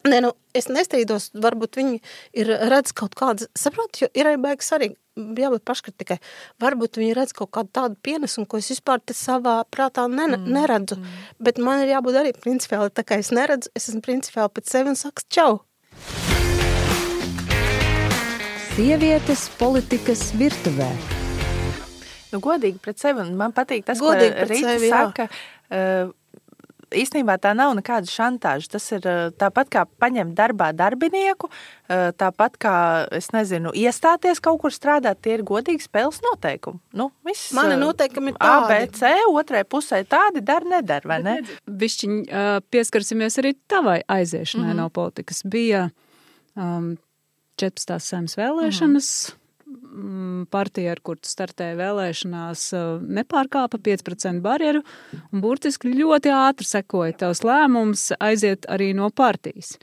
Nē, nu, es nestrīdos, varbūt viņi ir redz kaut kādas, saprot, jo ir arī baigas arī jābūt paškritikai. Varbūt viņi redz kaut kādu tādu pienesumu, ko es vispār te savā prātā neredzu. Bet man ir jābūt arī principiāli, tā kā es neredzu, es esmu principiāli pēc sevi un saku čau. Sievietes politikas virtuvē. Nu, godīgi pret sevi, un man patīk tas, Godīgi ko pret Rīta sevi, saka, īstenībā tā nav nekāda šantāža. Tas ir tāpat kā paņemt darbā darbinieku, tāpat kā, es nezinu, iestāties kaut kur strādāt, tie ir godīgi spēles noteikumi. Nu, viss, Mani noteikumi ir A, B, tādi. C, otrai pusē tādi nedara, vai ne? Bišķiņ pieskarsimies arī tavai aiziešanai no politikas. Bija 14. Saeimas vēlēšanas, partija, ar kur tu startēji vēlēšanās, nepārkāpa 5% barjeru un burtiski ļoti ātri sekoja tavs lēmums aiziet arī no partijas.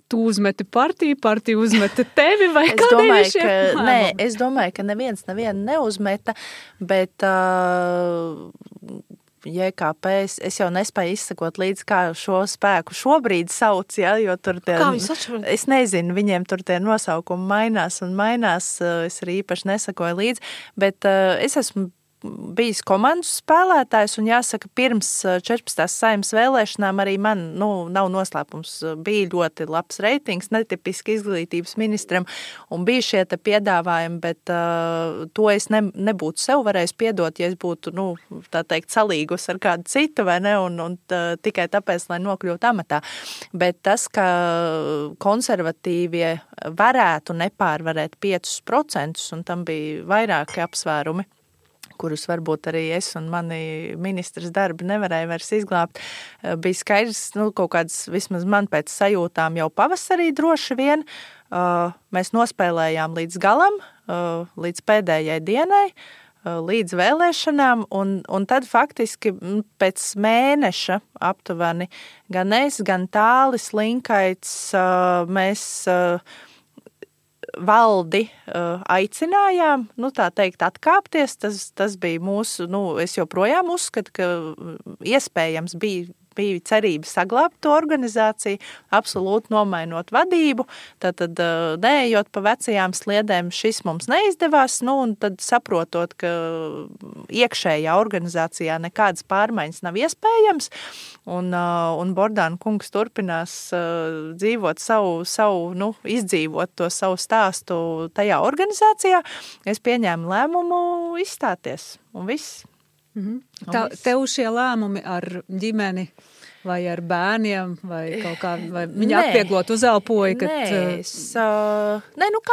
Tu uzmeti partiju, partija uzmeta tevi vai kādēļ šie lēmumi? Nē, es domāju, ka nevienu neuzmeta, bet JKP, es jau nespēju izsakot līdz, kā šo spēku šobrīd sauc, ja, jo tur tie... Kā viņus atšķirt? Es nezinu, viņiem tur tie nosaukumi mainās un mainās, es arī īpaši nesakoju līdz, bet es esmu bijis komandas spēlētājs, un jāsaka, pirms 14. Saeimas vēlēšanām arī man, nav noslēpums, bija ļoti labs reitings, netipiski izglītības ministram, un bija šie te piedāvājumi, bet to es nebūtu sev varējis piedot, ja es būtu, tā teikt, salīgus ar kādu citu, vai ne, un tikai tāpēc, lai nokļūtu amatā. Bet tas, ka konservatīvie varētu nepārvarēt 5%, un tam bija vairāki apsvērumi, kurus varbūt arī es un mani ministrs darbi nevarēja vairs izglābt, bija skaidrs, kaut kāds, vismaz man pēc sajūtām jau pavasarī droši vien, mēs nospēlējām līdz galam, līdz pēdējai dienai, līdz vēlēšanām, un tad faktiski pēc mēneša aptuveni gan es, gan Tālis Linkaits, mēs valdi aicinājām, tā teikt, atkāpties. Tas bija mūsu, es joprojām uzskatu, ka iespējams bija cerība saglābt to organizāciju, absolūti nomainot vadību, tad neejot pa vecajām sliedēm, šis mums neizdevās, un tad saprotot, ka iekšējā organizācijā nekādas pārmaiņas nav iespējams, un Bordāna kungs turpinās dzīvot savu izdzīvot to savu stāstu tajā organizācijā, es pieņēmu lēmumu izstāties, un viss. Tev šie lēmumi ar ģimeni vai ar bērniem vai kaut kā, vai viņi atvieglot uzelpoja, kad...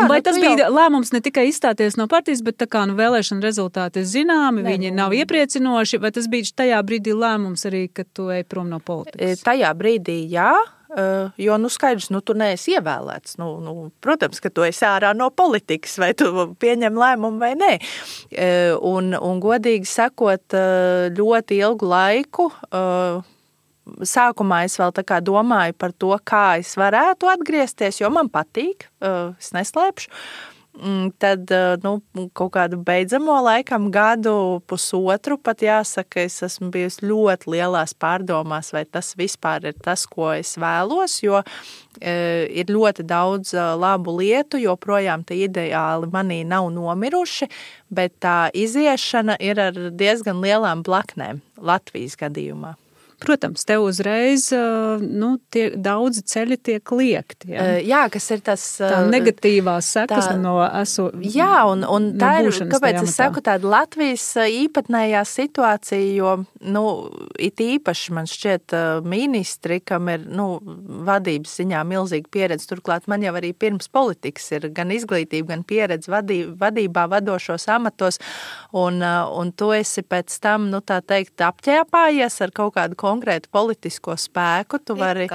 Vai tas bija lēmums ne tikai izstāties no partijas, bet tā kā vēlēšana rezultāti ir zināmi, viņi nav iepriecinoši, vai tas bija tajā brīdī lēmums arī, kad tu ej prom no politikas? Tajā brīdī, jā. Jo, skaidrs, tu neesi ievēlēts. Protams, ka tu esi ārā no politikas, vai tu pieņem lēmumu vai nē. Un godīgi sakot, ļoti ilgu laiku, sākumā es vēl tā kā domāju par to, kā es varētu atgriezties, jo man patīk, es neslēpšu. Tad, kaut kādu beidzamo laikam gadu, pusotru, pat jāsaka, es esmu bijusi ļoti lielās pārdomās, vai tas vispār ir tas, ko es vēlos, jo ir ļoti daudz labu lietu, joprojām tie ideāli manī nav nomiruši, bet tā iziešana ir ar diezgan lielām blaknēm Latvijas gadījumā. Protams, tev uzreiz daudzi ceļi tiek liekti. Ja? Jā, kas ir tas... Tā negatīvās sekas no Jā, un tā ir, kāpēc es saku tāda Latvijas īpatnējā situācija, jo, it īpaši man šķiet ministri, kam ir, vadības ziņā milzīga pieredze, turklāt man jau arī pirms politikas ir gan izglītība, gan pieredze vadībā, vadošos amatos, un tu esi pēc tam, tā teikt, apķēpājies ar kaut kādu konkrētu politisko spēku, tu vari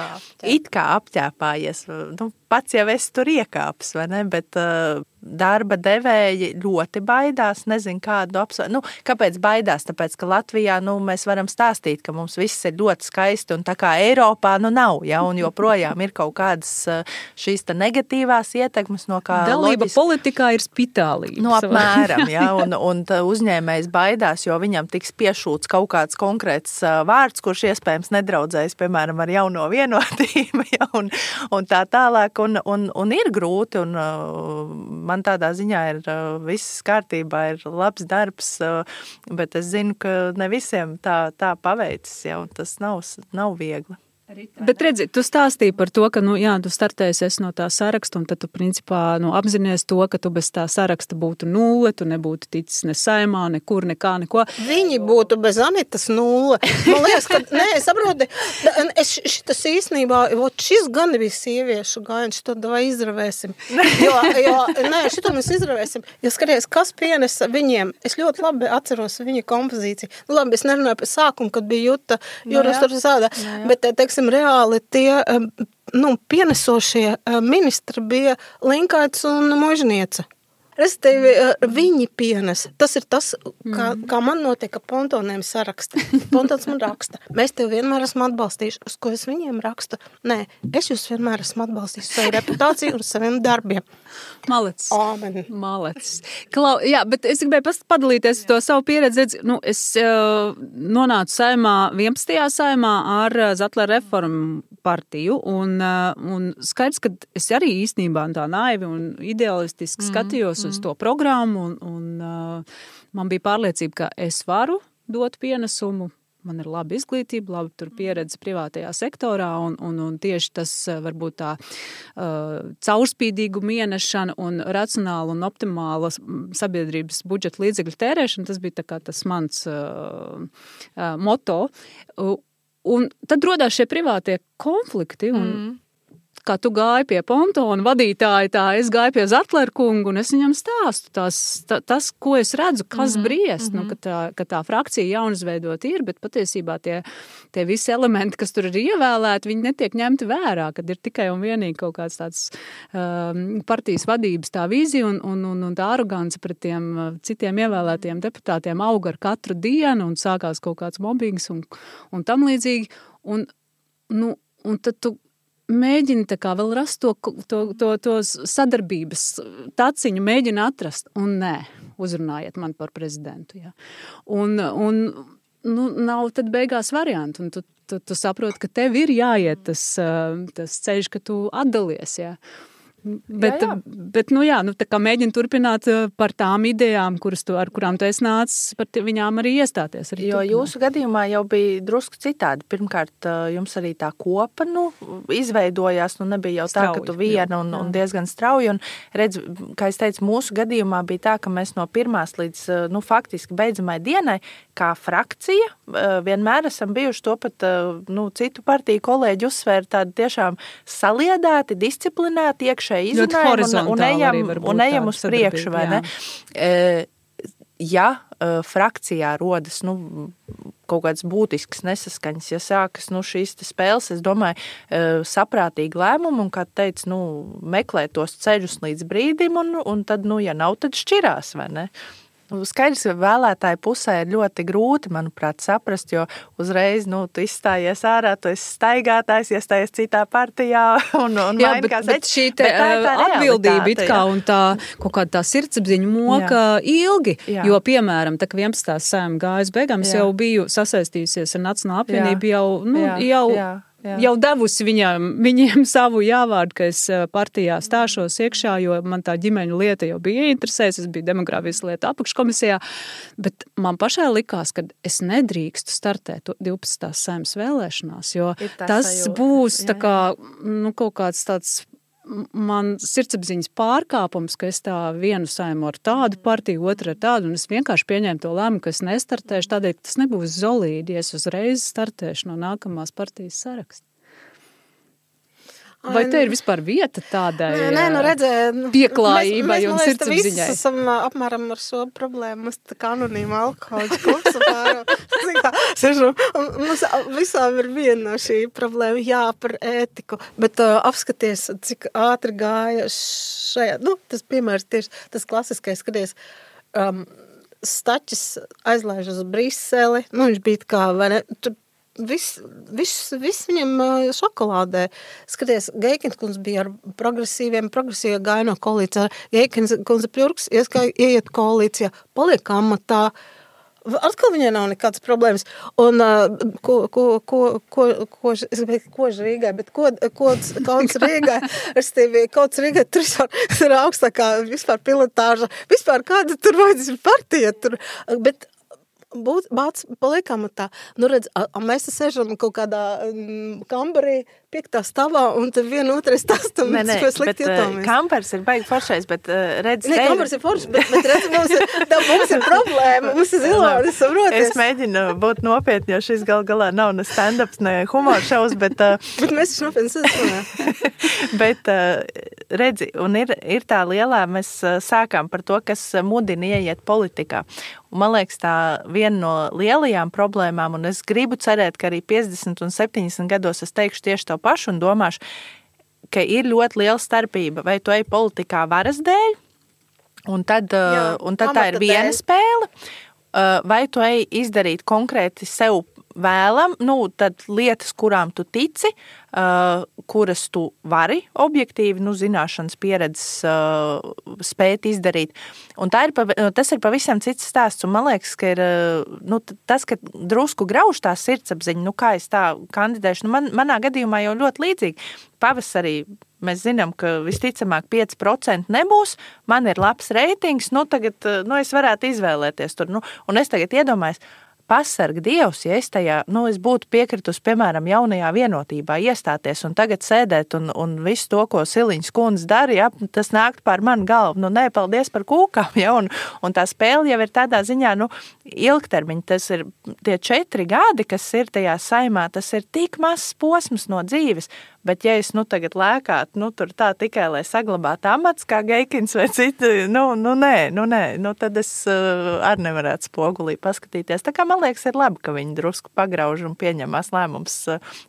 it kā apķēpājies. Pats jau esi tur iekāpis, vai ne? Bet darba devēji ļoti baidās, nezinu kādu kāpēc baidās? Tāpēc, ka Latvijā, mēs varam stāstīt, ka mums viss ir ļoti skaisti un tā kā Eiropā, nav, ja, un joprojām ir kaut kādas šīs negatīvās ietekmes, no kā dalība politikā ir spitālība. No apmēram, ja, un uzņēmējs baidās, jo viņam tiks piešūts kaut kāds konkrēts vārds, kurš iespējams nedraudzējas, piemēram, ar jauno vienotību, ja, un tā tālāk, un ir grūti, un man tādā ziņā ir viss kārtībā, ir labs darbs, bet es zinu, ka ne visiem tā paveicis, ja, un tas nav viegli. Bet redzi, tu stāstīji par to, ka, tu startējies no tā saraksta, un tad tu principā apzinies to, ka tu bez tā saraksta būtu nulle, tu nebūtu ticis ne saimā, nekur, neko. Viņi būtu bez Anitas nulle. Man liekas, ka, saproti, šitas īstenībā, šis gan bija sieviešu gājiens, to vai izravēsim. Šito mēs izravēsim. Ja skaties, kas pienesa viņiem, es ļoti labi atceros viņa kompozīciju. Labi, es nerunāju par sākumu, kad bija Juras tur zādā, bet, teiksim, reāli tie pienesošie ministri bija Linkaits un Možniece. Respektīvi, viņi pienes. Tas ir tas, kā man notiek ar pontoniem saraksta. Pontons man raksta. Mēs tev vienmēr esmu atbalstījuši. Uz ko es viņiem rakstu? Nē, es jūs vienmēr esmu atbalstījis savu reputāciju un saviem darbiem. Malec. Amen. Malec. Jā, bet es gribēju padalīties to savu pieredzi. Es nonācu saimā 11. saimā ar Zatlera reformu partiju, un skaidrs, ka es arī īstenībā tā naivi un idealistiski skatījos uz to programmu, un man bija pārliecība, ka es varu dot pienesumu. Man ir laba izglītība, laba tur pieredze privātajā sektorā, un tieši tas varbūt tā caurspīdīgu ienešana un racionāla un optimāla sabiedrības budžeta līdzekļu tērēšana, tas bija tā kā tas mans moto. Un tad rodās šie privātie konflikti, un kā tu gāji pie pontona vadītāja, es gāju pie Zatlera kungu, un es viņam stāstu tas, ko es redzu, kas briest, ka tā frakcija jaunizveidot ir, bet patiesībā tie visi elementi, kas tur ir ievēlēti, viņi netiek ņemti vērā, kad ir tikai un vienīgi kaut kāds tāds partijas vadības tā vīzija un tā arogance pret tiem citiem ievēlētiem deputātiem auga ar katru dienu, un sākās kaut kāds mobbings un tam līdzīgi, un tad tu mēģini tā kā vēl rast to sadarbības taciņu, mēģini atrast, un nē, uzrunājiet man par prezidentu. Ja. Un nav tad beigās variantu, un tu saproti, ka tev ir jāiet tas ceļš, ka tu atdalies. Ja. Bet tā kā mēģini turpināt par tām idejām, ar kurām tu esi nācis, par viņām arī iestāties. Jo jūsu gadījumā jau bija drusku citādi. Pirmkārt, jums arī tā kopa izveidojās, nebija jau strauji, tā, ka tu viena un diezgan strauji. Un redz, kā es teicu, mūsu gadījumā bija tā, ka mēs no pirmās līdz faktiski beidzamai dienai, kā frakcija, vienmēr esam bijuši to pat citu partiju kolēģi uzsvēra tādi tiešām saliedēti, disciplinēti, izrunājam un ejam uz priekšu, vai ne? Ja frakcijā rodas kaut kāds būtisks nesaskaņas, ja sākas šīs spēles, es domāju, saprātīgi lēmumi un, kā teicu, meklē tos ceļus līdz brīdim un tad, ja nav, tad šķirās, vai ne? Skaidrs, ka vēlētāju pusē ir ļoti grūti, manuprāt, saprast, jo uzreiz, tu izstājies ārā, tu esi staigātājs, iestājies citā partijā un jā, bet šī atbildība it kā un tā kaut kāda tā sirdsapziņa moka ilgi, jo, piemēram, tā, ka 11. saima gājas beigām, es jau biju sasaistījusies ar Nacionālo apvienību, jau devusi viņiem savu jāvārdu, ka es partijā stāšos iekšā, jo man tā ģimeņu lieta jau bija interesēs, es biju demogrāfijas lieta apakškomisijā, bet man pašai likās, ka es nedrīkstu startēt 12. saimas vēlēšanās, jo tas būs tā kā, kaut kāds tāds man sirdsapziņas pārkāpums, ka es tā vienu saimu ar tādu partiju, otru ar tādu, un es vienkārši pieņēmu to lēmumu, ka es nestartēšu tādēļ, ka tas nebūs zolīdi, ja es uzreiz startēšu no nākamās partijas saraksta. Vai te ir vispār vieta tādai redzē, pieklājībai un sirdsapziņai? sirdsapziņai? Mēs esam apmēram ar šo problēmu. Mums tā kā anonīma alkoholiķa klubs. Mums visām ir viena no šī problēma. Jā, par ētiku. Bet apskaties, cik ātri gāja šajā. Tas piemērs tieši tas klasiskais, skaties, Staķis aizlaiž uz Briseli. Viņš bija kā, vai ne, tur viss viņam šokolādē. Skaties, Geikins kundze bija ar progresīvie gāja no koalīcijā. Geikins kundze Pļurks ieiet koalīcijā, paliek amatā. Atkal viņai nav nekādas problēmas. Un kož Rīgai, bet kauns Rīgai, tur ir augstākā vispār pilotāža. Vispār kāda tur vajadzīs partija tur. Bet bāc paliek amatā. Redz, mēs sežam kaut kādā kambarī, 5. stāvā, un tad viena otrais stāstam. Nē, bet kampers ir baigi foršais, bet redz... Nē, kampers ir foršais, bet redz, mums ir problēma, mums ir zilādi, saproties. Es mēģinu būt nopietni, jo šis galā nav ne stand-ups, ne humor šaus, bet... Bet mēs taču nopietni sazināju. Bet redzi, un ir tā lielā, mēs sākām par to, kas mudina ieiet politikā. Un man liekas, tā viena no lielajām problēmām, un es gribu cerēt, ka arī 50 un 70 gados es teikšu tieši to pašu un domāšu, ka ir ļoti liela starpība, vai tu ej politikā varas dēļ, un tad tā ir viena spēle, vai tu ej izdarīt konkrēti sev vēlam, tad lietas, kurām tu tici, kuras tu vari objektīvi, zināšanas pieredzes spēt izdarīt. Un tas ir pavisam cits stāsts, un man liekas, ka ir tas, ka drusku grauž tā sirdsapziņa, kā es tā kandidēšu, manā gadījumā jau ļoti līdzīgi. Pavasarī mēs zinām, ka visticamāk 5% nebūs, man ir labs reitings, tagad es varētu izvēlēties tur. Un es tagad iedomājos, pasarg Dievs, ja es tajā, es būtu piekritus, piemēram, jaunajā vienotībā iestāties un tagad sēdēt un visu to, ko Siliņas kundze dara, tas nākt pār manu galvu. Nē, paldies par kūkām, un tā spēle jau ir tādā ziņā, ilgtermiņa. Tas ir tie 4 gadi, kas ir tajā saimā, tas ir tik mazs posms no dzīves, bet ja es tagad lēkātu, tur tā tikai, lai saglabātu amats, kā Geikins vai citi, nē, tad es arī nevarētu spogulī paskatīties. Tā kā man liekas, ir labi, ka viņi drusku pagrauž un pieņemās lēmums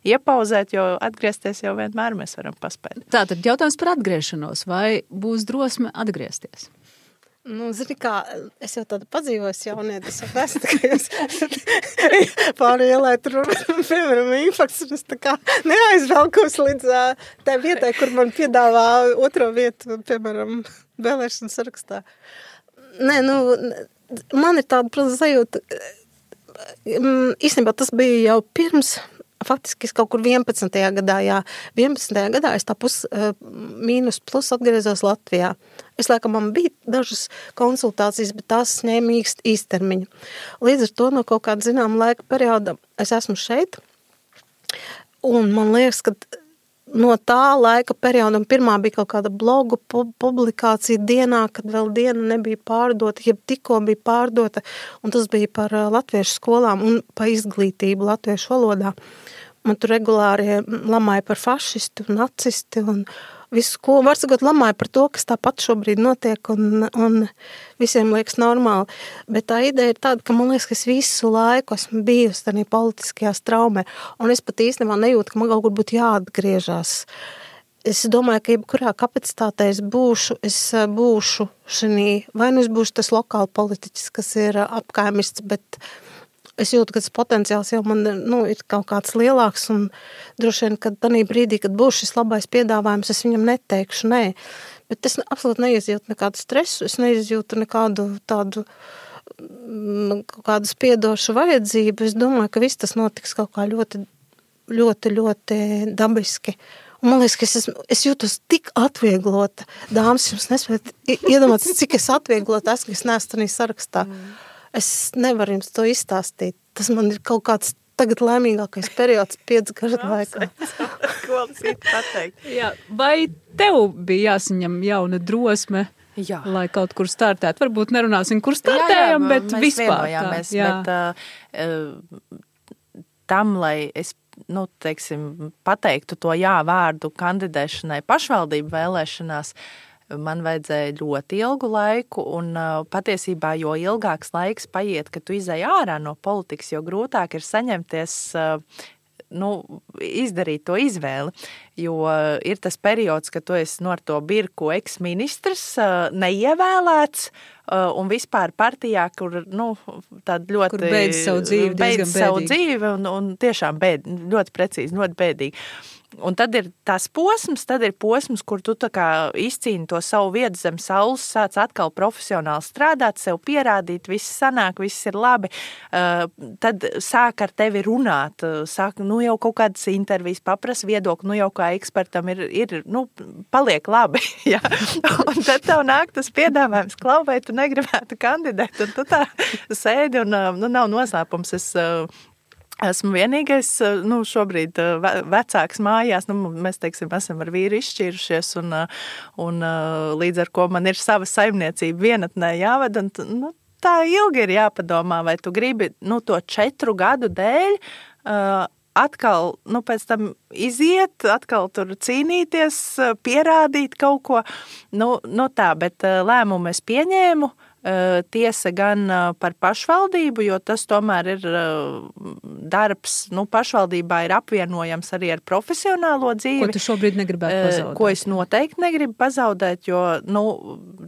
iepauzēt, jo atgriezties jau vienmēr mēs varam paspēt. Tātad jautājums par atgriešanos. Vai būs drosme atgriezties? Zini kā, es jau tādu padzīvojos jaunietis, es tā kā jūs pāri ielai tur, piemēram, infakts, un es tā kā neaizvelkos līdz tā vietai, kur man piedāvā otro vietu, piemēram, vēlēšanu sarakstā. Nē, man ir tāda, protams, sajūta, īstenībā tas bija jau pirms, faktiski es kaut kur 11. gadā, 11. gadā es tā mīnus plus atgriezos Latvijā. Es laikam, man bija dažas konsultācijas, bet tās ņēma īstermiņu. Līdz ar to no kaut kāda zināma laika perioda es esmu šeit, un man liekas, ka no tā laika perioda, un pirmā bija kaut kāda blogu publikācija dienā, kad vēl diena nebija pārdota, jeb tikko bija pārdota, un tas bija par latviešu skolām un par izglītību latviešu valodā. Man tur regulāri lamāja par fašisti un nacisti un visu, ko var sakot, lamāja par to, kas tāpat šobrīd notiek un visiem liekas normāli. Bet tā ideja ir tāda, ka man liekas, ka es visu laiku esmu bijusi tādā politiskajā straumē, un es pat īstenībā nejūtu, ka man kaut kur būtu jāatgriežas. Es domāju, ka jebkurā kapacitātē es būšu šinī, vai es būšu tas lokāli politiķis, kas ir apkaimists, bet es jūtu, ka tas potenciāls jau man ir kaut kāds lielāks, un droši vien, kad tādā brīdī, kad būs šis labais piedāvājums, es viņam neteikšu nē. Bet es absolūti neizjūtu nekādu stresu, es neizjūtu nekādu tādu kaut kādu spiedošu vajadzību. Es domāju, ka viss tas notiks kaut kā ļoti, ļoti, ļoti dabiski. Un man liekas, ka es jūtos tik atvieglota. Dāmas, jums nespēt iedomāties, cik es atvieglota esmu, ka es neesmu tādā sarakstā. Es nevaru jums to izstāstīt. Tas man ir kaut kāds tagad laimīgākais periods 5 gadu laikā. Ko citu pateikt? Jā, vai tev bija jāsaņem jauna drosme, lai kaut kur startētu? Varbūt nerunāsim, kur startējam, bet vispār. Bet tam, lai es teiksim, pateiktu to jā vārdu kandidēšanai pašvaldību vēlēšanās, man vajadzēja ļoti ilgu laiku, un patiesībā, jo ilgāks laiks paiet, kad tu izej ārā no politikas, jo grūtāk ir saņemties, izdarīt to izvēli, jo ir tas periods, kad tu esi ar to birku eksministrs, neievēlēts, un vispār partijā, kur, tāda ļoti... Kur beidz savu dzīvi, beidz savu dzīvi, un tiešām ļoti precīzi, ļoti bēdīgi. Un tad ir tās posms, kur tu tā kā izcīni to savu vietu zem saules, sāc atkal profesionāli strādāt, sev pierādīt, viss sanāk, viss ir labi, tad sāk ar tevi runāt, sāk, jau kaut kādas intervijas, paprasa viedokli, jau kā ekspertam ir paliek labi, jā. Un tad tev nāk tas piedāvājums, Klau, vai tu negribētu kandidēt, un tu tā sēdi, un nav noslēpums, esmu vienīgais, šobrīd vecāks mājās, mēs, teiksim, esam ar vīru izšķīrušies, un līdz ar ko man ir sava saimniecība vienatnē jāved, un tā ilgi ir jāpadomā, vai tu gribi, to 4 gadu dēļ atkal, pēc tam iziet, atkal tur cīnīties, pierādīt kaut ko, tā, bet lēmumu es pieņēmu, tiesa gan par pašvaldību, jo tas tomēr ir darbs, pašvaldībā ir apvienojams arī ar profesionālo dzīvi. Ko tu šobrīd negribētu pazaudēt? Ko es noteikti negribu pazaudēt, jo,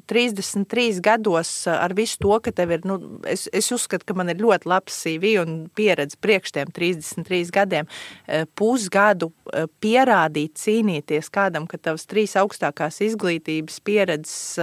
33 gados ar visu to, ka tev ir, es uzskatu, ka man ir ļoti labs CV un pieredze priekš tiem 33 gadiem, pusgadu pierādīt, cīnīties kādam, ka tavs 3 augstākās izglītības, pieredzes,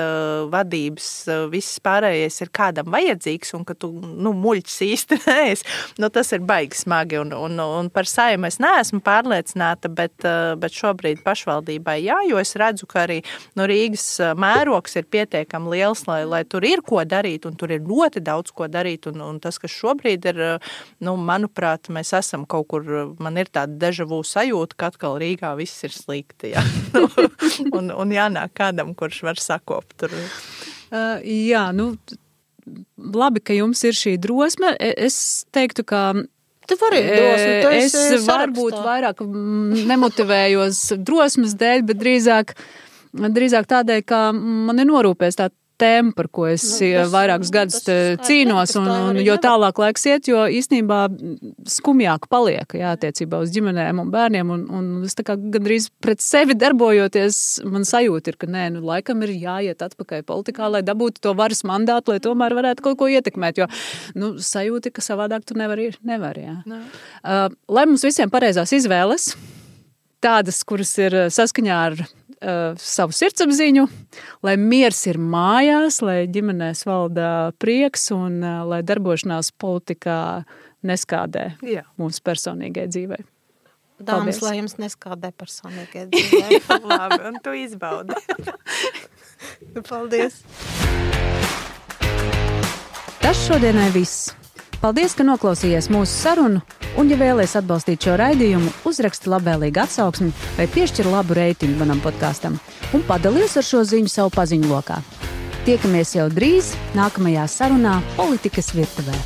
vadības, viss pārējais ir kādam vajadzīgs un ka tu, muļķis īsti neesi, tas ir baigi smagi un par Saimu es neesmu pārliecināta, bet šobrīd pašvaldībai jā, jo es redzu, ka arī Rīgas mērogs ir pietiekami liels, lai tur ir ko darīt un tur ir ļoti daudz ko darīt un tas, kas šobrīd ir, manuprāt, mēs esam kaut kur, man ir tāda deja vu sajūta, ka atkal Rīgā viss ir slikti, jā. un jānāk kādam, kurš var sakopt tur. Jā, labi, ka jums ir šī drosme. Es teiktu, ka es varbūt vairāk nemotivējos drosmes dēļ, bet drīzāk tādēļ, ka man ir norūpēs tā tēma, par ko es vairākus gadus cīnos, un jo tālāk laiks iet, jo īstenībā skumjāk paliek, attiecībā uz ģimenēm un bērniem, un es tā kā gandrīz pret sevi darbojoties, man sajūta ir, ka laikam ir jāiet atpakaļ politikā, lai dabūtu to varas mandātu, lai tomēr varētu kaut ko ietekmēt, jo, sajūta ir, ka savādāk tu nevar, jā. Lai mums visiem pareizās izvēles, tādas, kuras ir saskaņā ar savu sirdsapziņu, lai miers ir mājās, lai ģimenēs valda prieks un lai darbošanās politikā neskādē mūsu personīgai dzīvei. Dāmas, lai jums neskādē personīgai dzīvei. Labi, un tu izbaudi. Paldies. Tas šodienai viss. Paldies, ka noklausījies mūsu sarunu, un ja vēlies atbalstīt šo raidījumu, uzraksti labvēlīgu atsauksmi vai piešķir labu reitingu manam podkastam un padalies ar šo ziņu savu paziņu lokā. Tiekamies jau drīz nākamajā sarunā Politikas virtuvē.